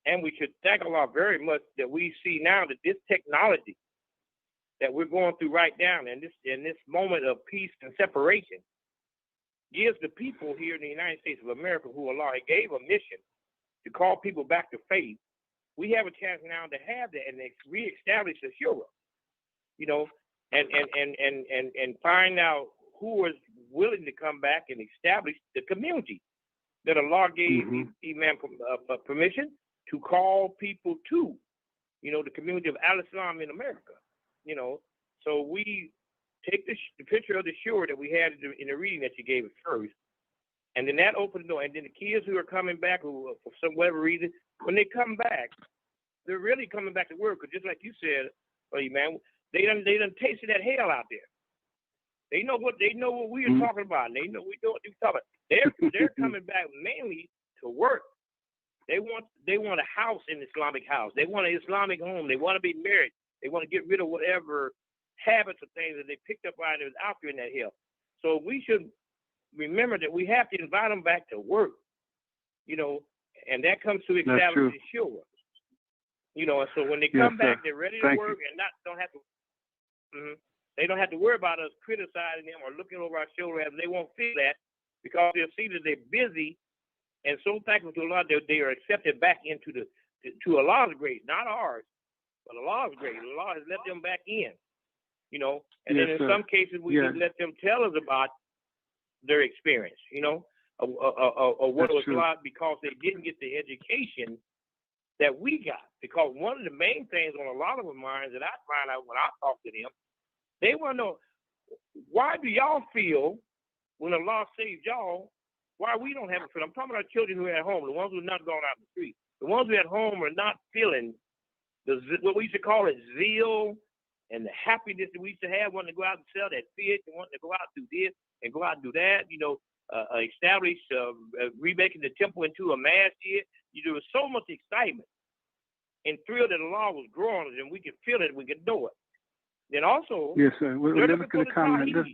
And we should thank Allah very much that we see now that this technology that we're going through right now, and this moment of peace and separation, gives the people here in the United States of America, who Allah gave a mission to call people back to faith. We have a chance now to have that and reestablish the shura, and find out who is willing to come back and establish the community that Allah gave Imam permission to call people to, the community of Al-Islam in America. So we take the picture of the shura that we had in the reading that you gave us first, and then that opened the door. And then the kids who are coming back, who for some whatever reason, when they come back, they're really coming back to work. Because just like you said, man, they done tasted that hell out there. They know what we are talking about. And they know what they're talking about. They're coming back mainly to work. They want a house, an Islamic house. They want an Islamic home. They want to be married. They want to get rid of whatever habits or things that they picked up out there in that hell. So we should remember that we have to invite them back to work, and that comes to establish the shura. And so when they come back, they're ready to work and don't have to. They don't have to worry about us criticizing them or looking over our shoulder. They won't feel that because they'll see that they're busy and so thankful to Allah that they are accepted back into to Allah's grace, not ours, but Allah's grace. Allah has let them back in, And then in some cases, we just let them tell us about their experience, or what was like because they didn't get the education that we got. Because one of the main things on a lot of their minds that I find out when I talk to them, they want to know, why do y'all feel when Allah saves y'all, why we don't have it? I'm talking about our children who are at home, the ones who are not going out in the street. The ones who are at home are not feeling what we used to call it zeal and the happiness that we used to have, wanting to go out and sell that fish and wanting to go out and do this and go out and do that, establish, remaking the temple into a masjid. There was so much excitement and thrill that Allah was growing us, and we could feel it, we could know it. Then also, yes, sir. Let's get a comment. Let's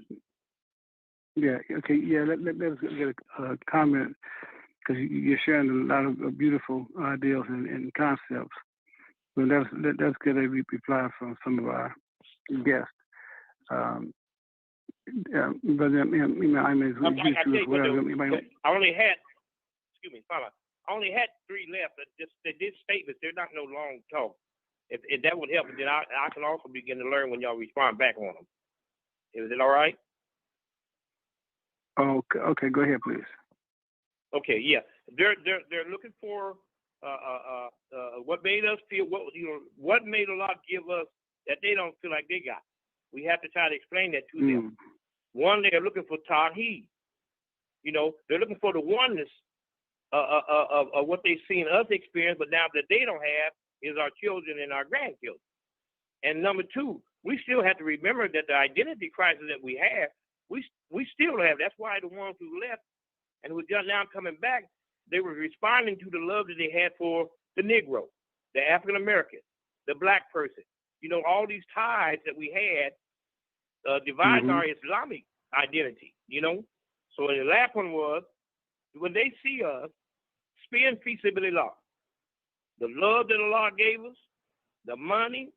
get a comment, because you're sharing a lot of beautiful ideas and concepts. But let's get a reply from some of our guests. Brother, I only had 3 left. They did statements. They're not no long talk. If that would help, then I can also begin to learn when y'all respond back on them. Is it all right? Okay. Go ahead, please. Okay, yeah. They're looking for what made us feel, what made Allah give us that they don't feel like they got. We have to try to explain that to them. One, they're looking for Tawheed. They're looking for the oneness of what they've seen us experience, but now that they don't have is our children and our grandchildren. And number 2, we still have to remember that the identity crisis that we have, we still have. That's why the ones who left and who are just now coming back, they were responding to the love that they had for the Negro, the African American, the black person. All these ties that we had dividing our Islamic identity, So the last one was, when they see us, spend fi sabilillah, the love that Allah gave us, the money,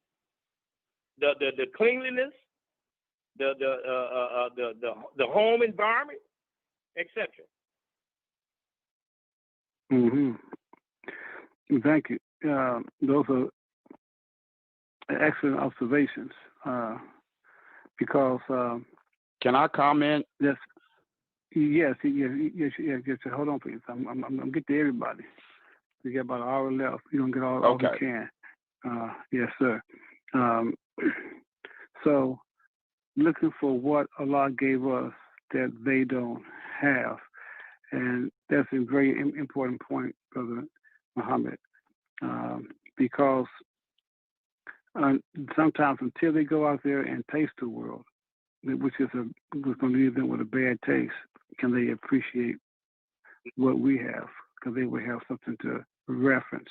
the cleanliness, the home environment, etc. Thank you. Those are excellent observations. Because can I comment? Yes. Yes. Hold on, please. I'm getting to everybody. We got about an hour left. We're gonna get all we can. Yes, sir. So, looking for what Allah gave us that they don't have, and that's a very important point, Brother Muhammad, because sometimes until they go out there and taste the world, which is going to leave them with a bad taste, can they appreciate what we have? Because they will have something to reference.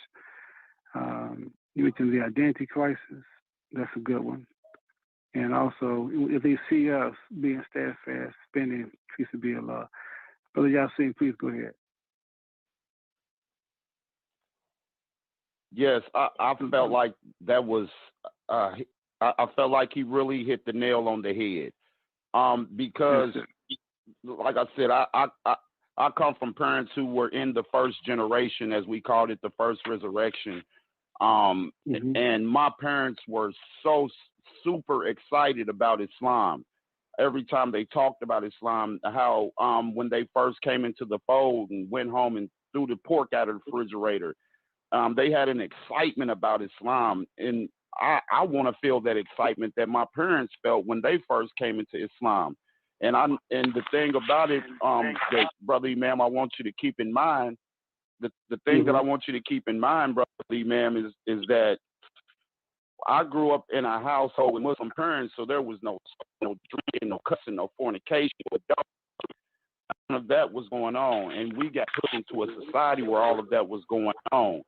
You mentioned the identity crisis. That's a good one. And also, if they see us being steadfast, spending fi sabilillah. Brother Yasin, please go ahead. Yes, I felt like that was, I felt like he really hit the nail on the head. Because, like I said, I come from parents who were in the first generation, as we called it, the first resurrection. And my parents were so super excited about Islam. Every time they talked about Islam, how when they first came into the fold and went home and threw the pork out of the refrigerator, they had an excitement about Islam. And I want to feel that excitement that my parents felt when they first came into Islam. And the thing about it, that, Brother Imam, I want you to keep in mind, the thing that I want you to keep in mind, Brother Imam, is that I grew up in a household with Muslim parents, so there was no drinking, no cussing, no fornication. None of that was going on, and we got put into a society where all of that was going on.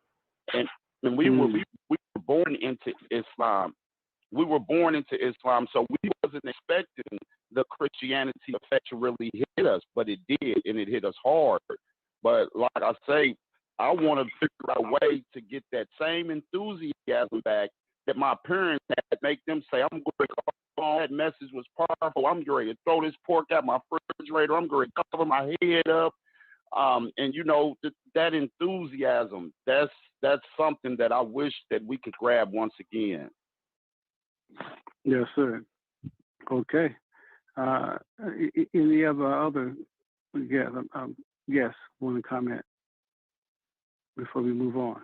And we were born into Islam. We were born into Islam, so we wasn't expecting the Christianity effect to really hit us, but it did, and it hit us hard. But like I say, I want to figure out a way to get that same enthusiasm back that my parents had, make them say, I'm going to call, that message was powerful. I'm going to throw this pork out my refrigerator. I'm going to cover my head up. And, you know, that enthusiasm, that's something that I wish that we could grab once again. Yes, sir. Okay. Any other yes, want to comment before we move on?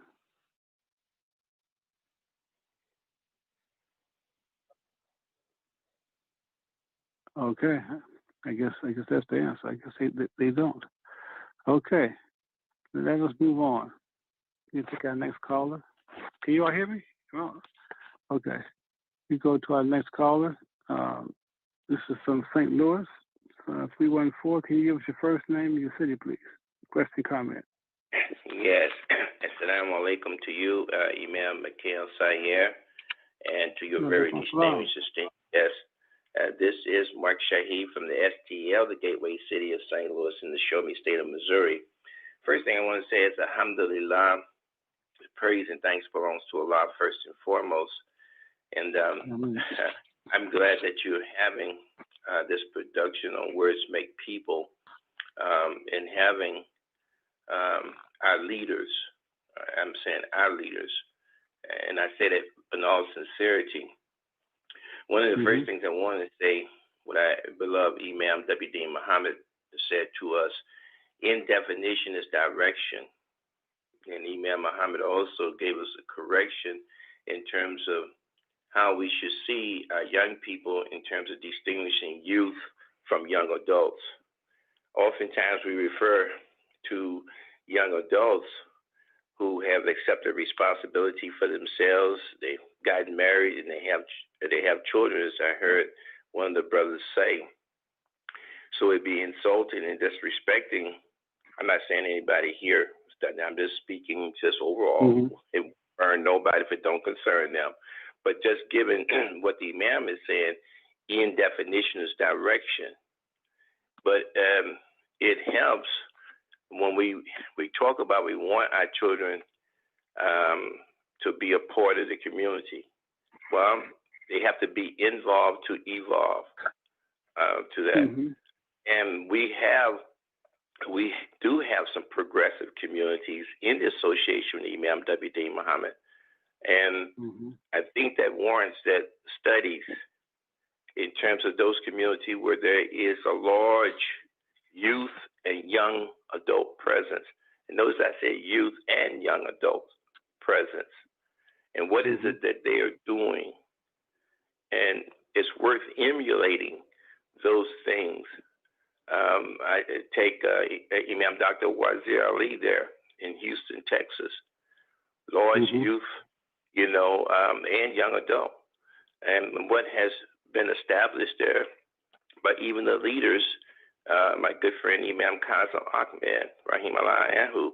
Okay. I guess that's the answer. I guess they don't. Okay. Let us move on. You take our next caller. Can you all hear me? Oh, okay. We go to our next caller. This is from St. Louis, 314. Can you give us your first name and your city, please? Question, comment. Yes. Assalamu alaikum to you, Imam Michael Saahir, and to your very distinguished guest. This is Mark Shaheed from the STL, the gateway city of St. Louis in the Show Me State of Missouri. First thing I want to say is Alhamdulillah. Praise and thanks belongs to Allah first and foremost. And I'm glad that you're having this production on Words Make People, and having our leaders. I'm saying our leaders. And I say that in all sincerity. One of the first things I want to say, what I beloved Imam Mujahiddeen Mohammed said to us, in definition is direction. And Imam Muhammad also gave us a correction in terms of how we should see our young people in terms of distinguishing youth from young adults. Oftentimes we refer to young adults who have accepted responsibility for themselves. They've gotten married and they have children, as I heard one of the brothers say. So it'd be insulting and disrespecting. I'm not saying anybody here. I'm just speaking just overall. It won't burn nobody if it don't concern them. But just given what the Imam is saying, in definition is direction. But it helps when we talk about we want our children to be a part of the community. Well, they have to be involved to evolve to that. And we do have some progressive communities in the association with Imam Mujahiddeen Mohammed. And I think that warrants that studies in terms of those communities where there is a large youth and young adult presence. And notice I said youth and young adult presence. And what is it that they are doing? And it's worth emulating those things. I take Imam Dr. Wazir Ali there in Houston, Texas. Large youth, you know, and young adult. And what has been established there by even the leaders, my good friend Imam Kazim Ahmed, Rahim Allah Anhu,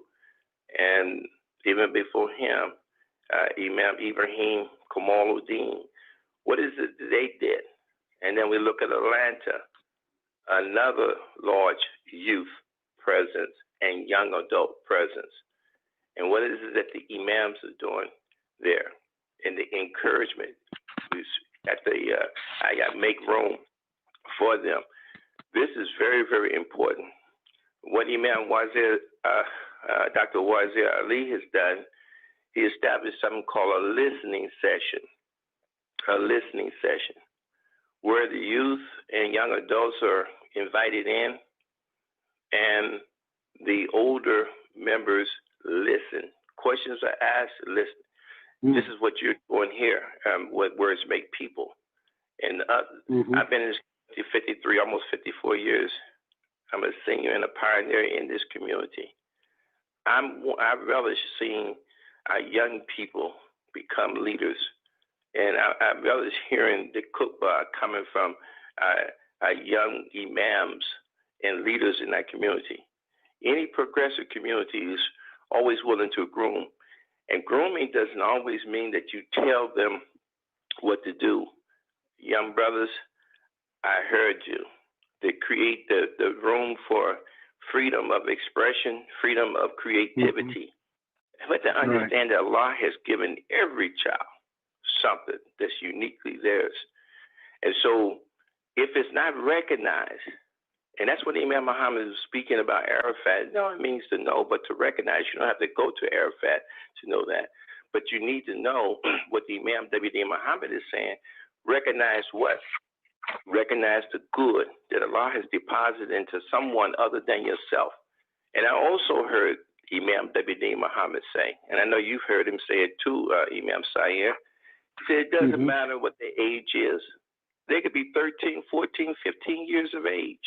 and even before him, Imam Ibrahim Kamaluddin. What is it that they did? And then we look at Atlanta, another large youth presence and young adult presence. And what is it that the imams are doing there? And the encouragement at the I got make room for them. This is very, very important. What Imam Wazir, Dr. Wazir Ali has done, he established something called a listening session. A listening session where the youth and young adults are invited in and the older members listen. Questions are asked, listen. This is what you're doing here, what words make people. And I've been in this 53, almost 54 years. I'm a senior and a pioneer in this community. I relish seeing our young people become leaders. And I relish hearing the khutbah coming from young imams and leaders in that community. Any progressive community is always willing to groom. And grooming doesn't always mean that you tell them what to do. Young brothers, I heard you. They create the room for freedom of expression, freedom of creativity. But to understand that Allah has given every child something that's uniquely theirs. And so if it's not recognized, and that's what Imam Muhammad was speaking about Arafat. No, it means to know, but to recognize. You don't have to go to Arafat to know that. But you need to know what the Imam Muhammad Muhammad is saying. Recognize what? Recognize the good that Allah has deposited into someone other than yourself. And I also heard Imam Muhammad say, and I know you've heard him say it too, Imam Saahir. He said it doesn't matter what their age is. They could be 13, 14, 15 years of age.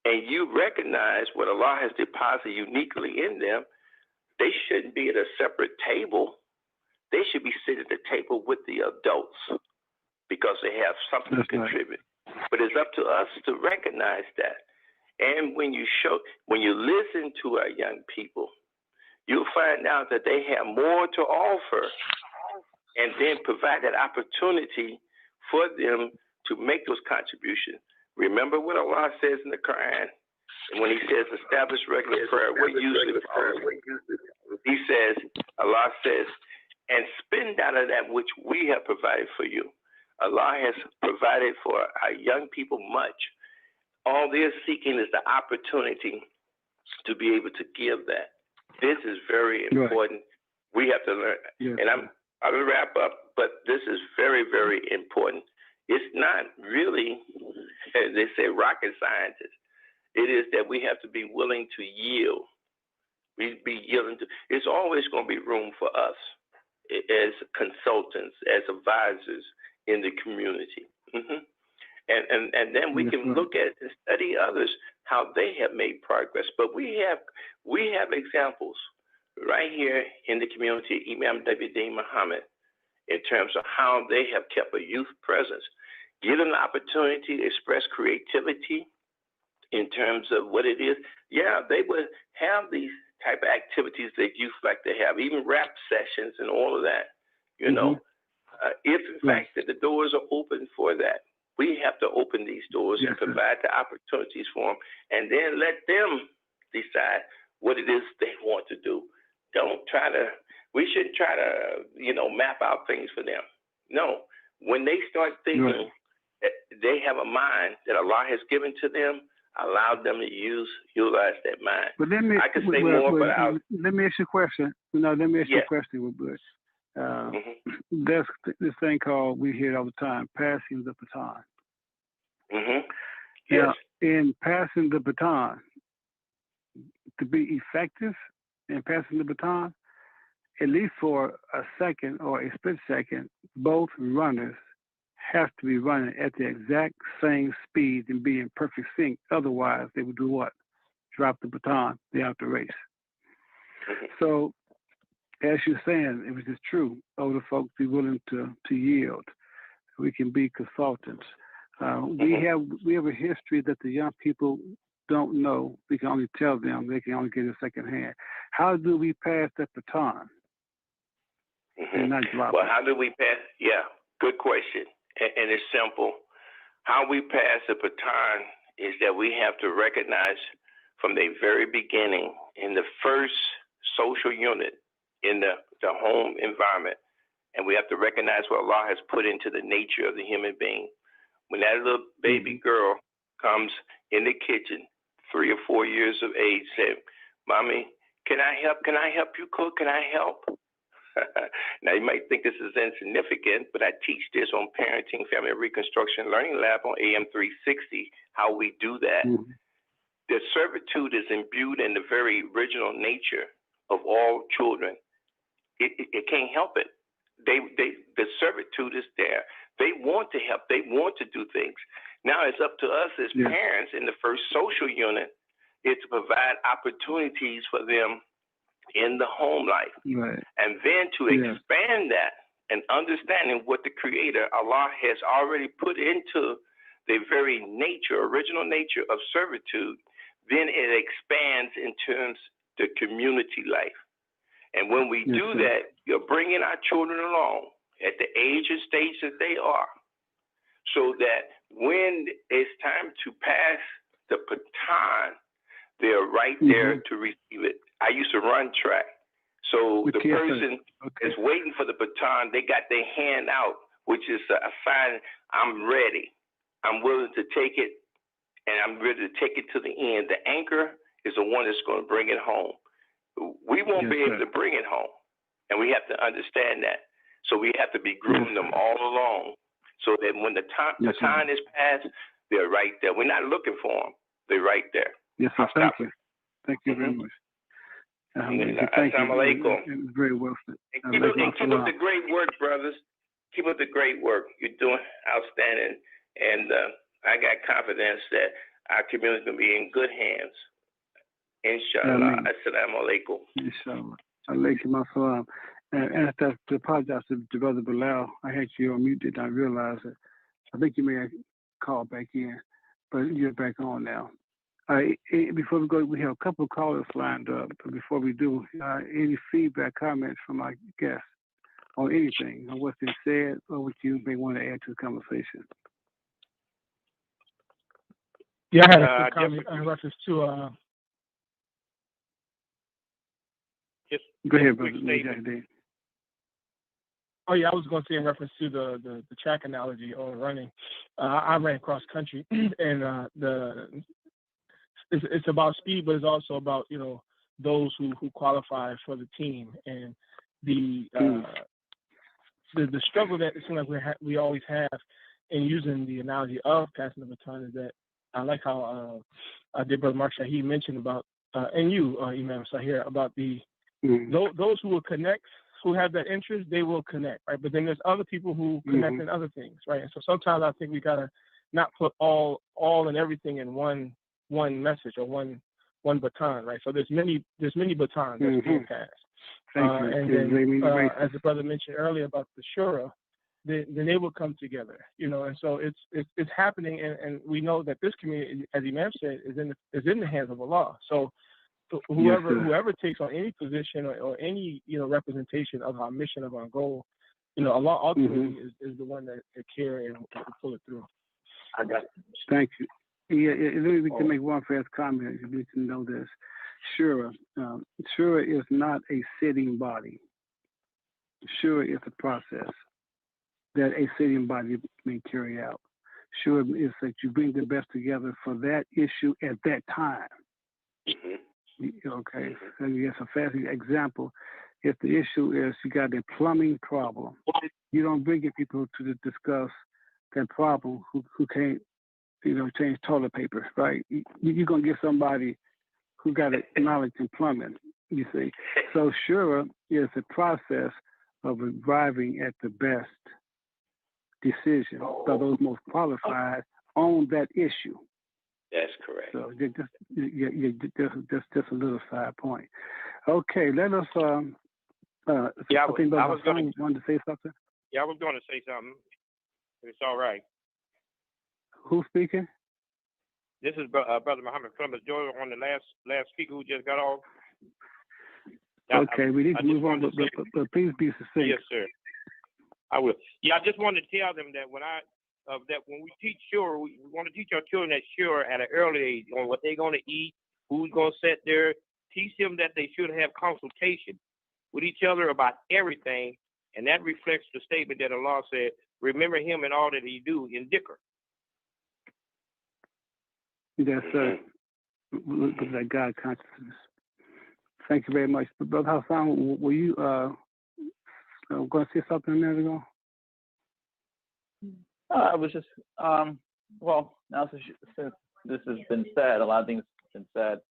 And you recognize what Allah has deposited uniquely in them. They shouldn't be at a separate table. They should be sitting at the table with the adults because they have something to contribute. But it's up to us to recognize that. And when you listen to our young people, you'll find out that they have more to offer, and then provide that opportunity for them to make those contributions. Remember what Allah says in the Quran, and when He says establish regular prayer, what usually He says, Allah says, and spend out of that which we have provided for you. Allah has provided for our young people much. All they're seeking is the opportunity to be able to give that. This is very important. We have to learn. And I'm going to wrap up, but this is very, very important. It's not really, as they say, rocket scientists. It is that we have to be willing to yield. We be yielding to. It's always going to be room for us as consultants, as advisors in the community. And then we can look at and study others, how they have made progress. But we have examples right here in the community, Imam Mujahiddeen Mohammed, in terms of how they have kept a youth presence, give them the opportunity to express creativity in terms of what it is. Yeah, they would have these type of activities that youth like to have, even rap sessions and all of that, you know. If, in fact, that the doors are open for that, we have to open these doors and provide the opportunities for them, and then let them decide what it is they want to do. We shouldn't try to, map out things for them. No, when they start thinking that they have a mind that Allah has given to them, allow them to utilize that mind. But I can say more, but let me ask you a question. Let me ask you a question, Bush. There's this thing called, we hear it all the time, passing the baton. Now, in passing the baton, to be effective in passing the baton, at least for a second or a split second, both runners have to be running at the exact same speed and be in perfect sync. Otherwise, they would do what? Drop the baton, they're out the race. So, as you're saying, if it is true, older folks be willing to yield. We can be consultants. We have a history that the young people don't know. We can only tell them. They can only get it secondhand. How do we pass that baton and not drop it? Well, how do we pass? Yeah, good question. And it's simple. How we pass the baton is that we have to recognize from the very beginning in the first social unit in the home environment, and we have to recognize what Allah has put into the nature of the human being. When that little baby girl comes in the kitchen, 3 or 4 years of age, say, "Mommy, can I help? Can I help you cook? Can I help?" Now, you might think this is insignificant, but I teach this on Parenting, Family Reconstruction Learning Lab on AM 360, how we do that. The servitude is imbued in the very original nature of all children. It can't help it. The servitude is there. They want to help. They want to do things. Now it's up to us as parents in the first social unit is to provide opportunities for them in the home life. And then to expand that and understanding what the Creator, Allah, has already put into the very nature, original nature of servitude, then it expands in terms of the community life. And when we do that, you're bringing our children along at the age and stage that they are, so that when it's time to pass the baton, they're right there to receive it. I used to run track. So the person is waiting for the baton. They got their hand out, which is a sign, I'm ready. I'm willing to take it, and I'm ready to take it to the end. The anchor is the one that's going to bring it home. We won't be able to bring it home, and we have to understand that. So we have to be grooming them all along, so that when the baton is passed, they're right there. We're not looking for them. They're right there. Yes, sir. Thank you. Thank you very much. Assalamu alaikum. Very well said. Keep up the great work, brothers. Keep up the great work. You're doing outstanding. And I got confidence that our community is going to be in good hands. Inshallah. Assalamu alaikum. Inshallah. Alaikum assalam. And I have to apologize to Brother Bilal. I had you on mute, did not realize it. I think you may have called back in, but you're back on now. Before we go, we have a couple of callers lined up. But before we do, any feedback, comments from our guests on anything, on what's been said, or what you may want to add to the conversation? Yeah, I had a quick comment in reference to. Go ahead, Brother Mujahiddeen. Oh yeah, I was going to say in reference to the track analogy or running. I ran cross country, and it's about speed, but it's also about those who qualify for the team, and the struggle that it seems like we always have in using the analogy of passing the baton is that I like how Brother Mark Saahir mentioned about and you Imam Saahir about those who will connect, who have that interest, they will connect, right? But then there's other people who connect in other things, right? And so sometimes I think we gotta not put all and everything in one message or one baton, right? So there's many batons that's being passed. And then as the brother mentioned earlier about the shura, then they will come together, and so it's happening, and we know that this community, as Imam said, is in the hands of Allah. So whoever takes on any position or any representation of our mission, of our goal, Allah ultimately is the one that carry and pull it through. I got it. Thank you. Yeah, we can make one fast comment. You need to know this. Shura is not a sitting body. Shura is a process that a sitting body may carry out. Shura is that you bring the best together for that issue at that time. Okay, so that's a fast example. If the issue is you got a plumbing problem, you don't bring in people to discuss that problem who can't change toilet paper, right? You're going to get somebody who got a knowledge in plumbing, you see. So shura is a process of arriving at the best decision by those most qualified on that issue. That's correct. So just a little side point. Okay, let us. I was going to say something. Yeah, I was going to say something. It's all right. Who's speaking? This is Brother Muhammad Columbus Joy on the last speaker who just got off. Okay, we need to move on, but please be succinct. Yes, sir. I will. Yeah, I just wanted to tell them that when we teach shura, we want to teach our children that shura at an early age on what they're going to eat, who's going to sit there. Teach them that they should have consultation with each other about everything, and that reflects the statement that Allah said, "Remember Him in all that He do in dhikr." Yes, sir. Look at that God consciousness. Thank you very much, Brother Hassan. Were you going to say something a minute ago? I was just, well, now since this has been said, a lot of things have been said,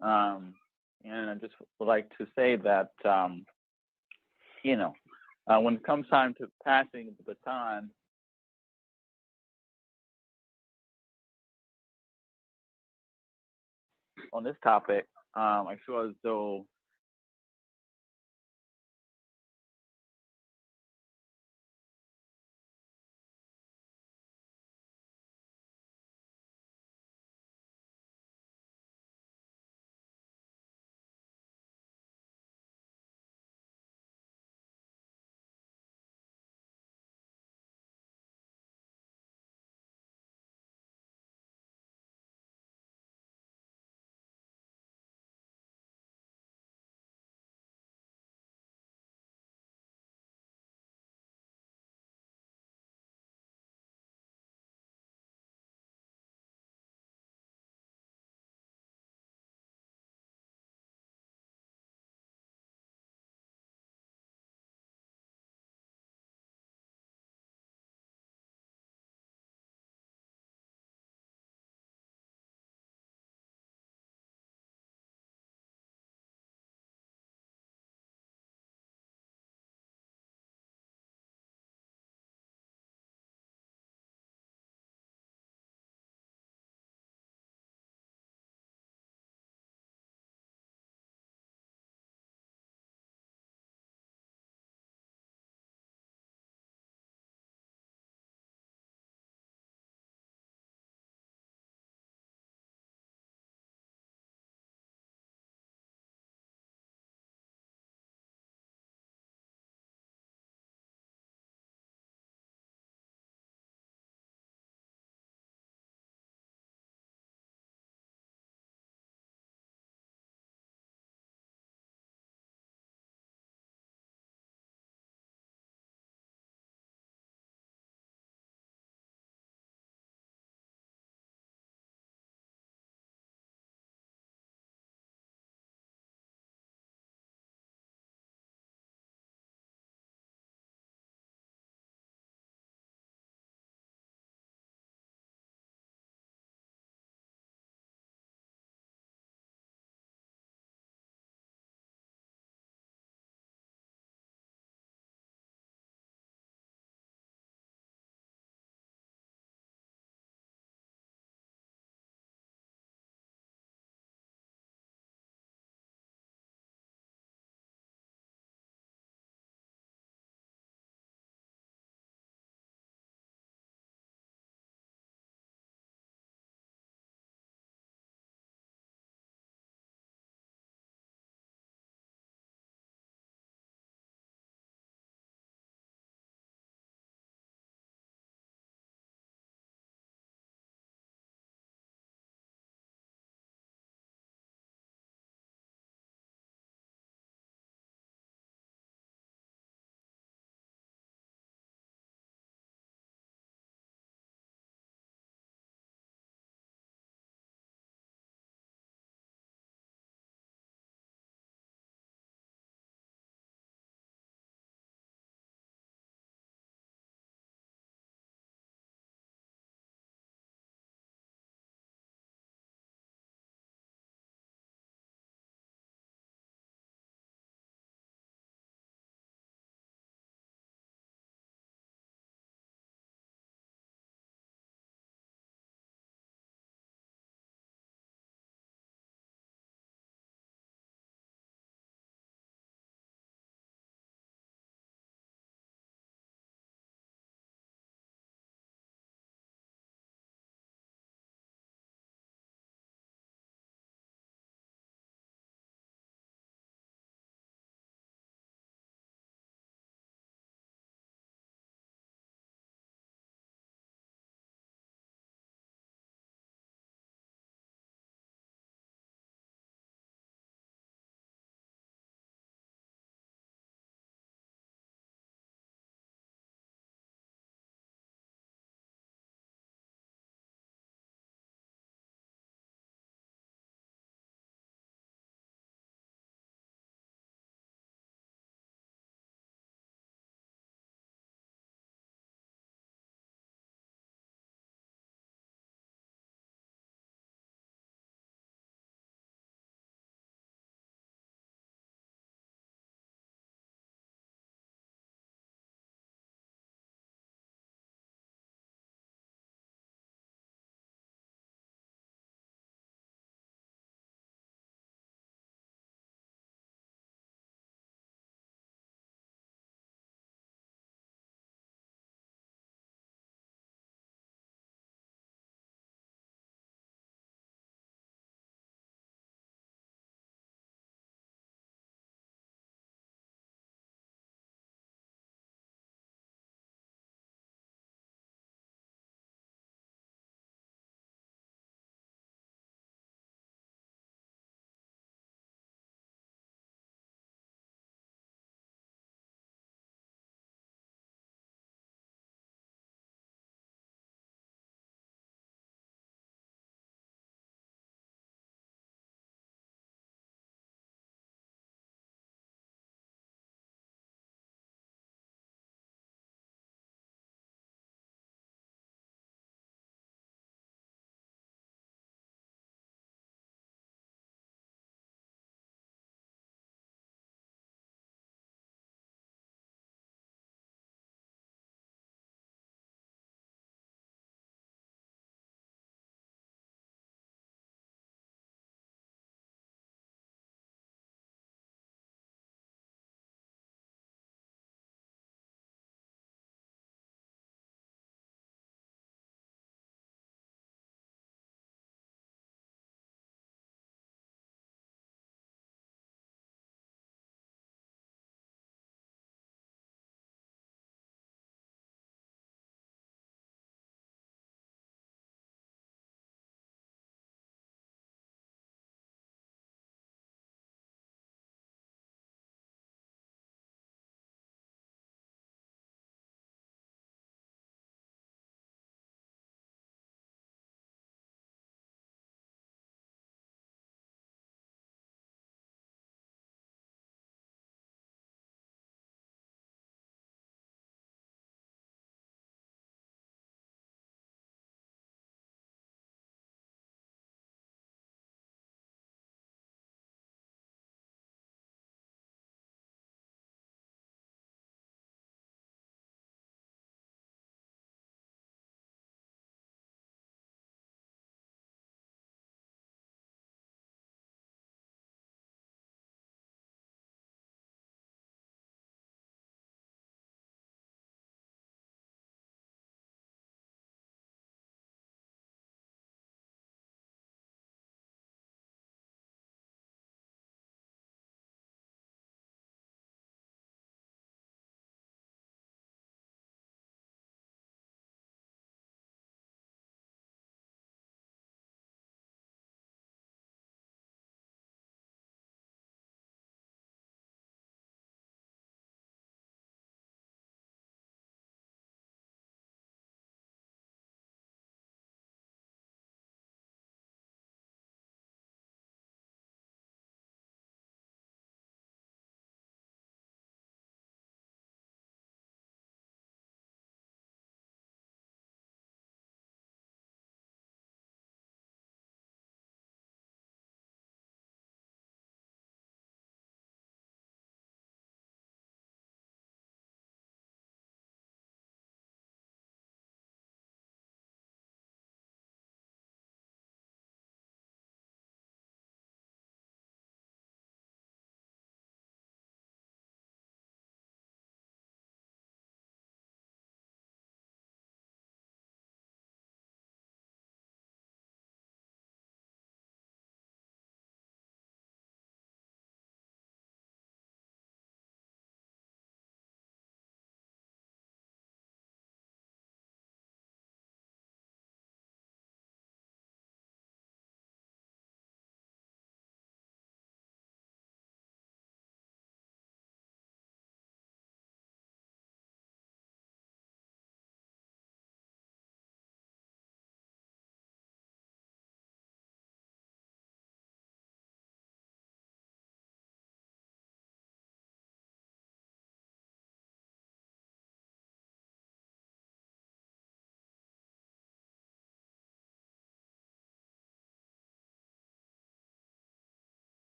and I just would like to say that, when it comes time to passing the baton, on this topic, I feel as though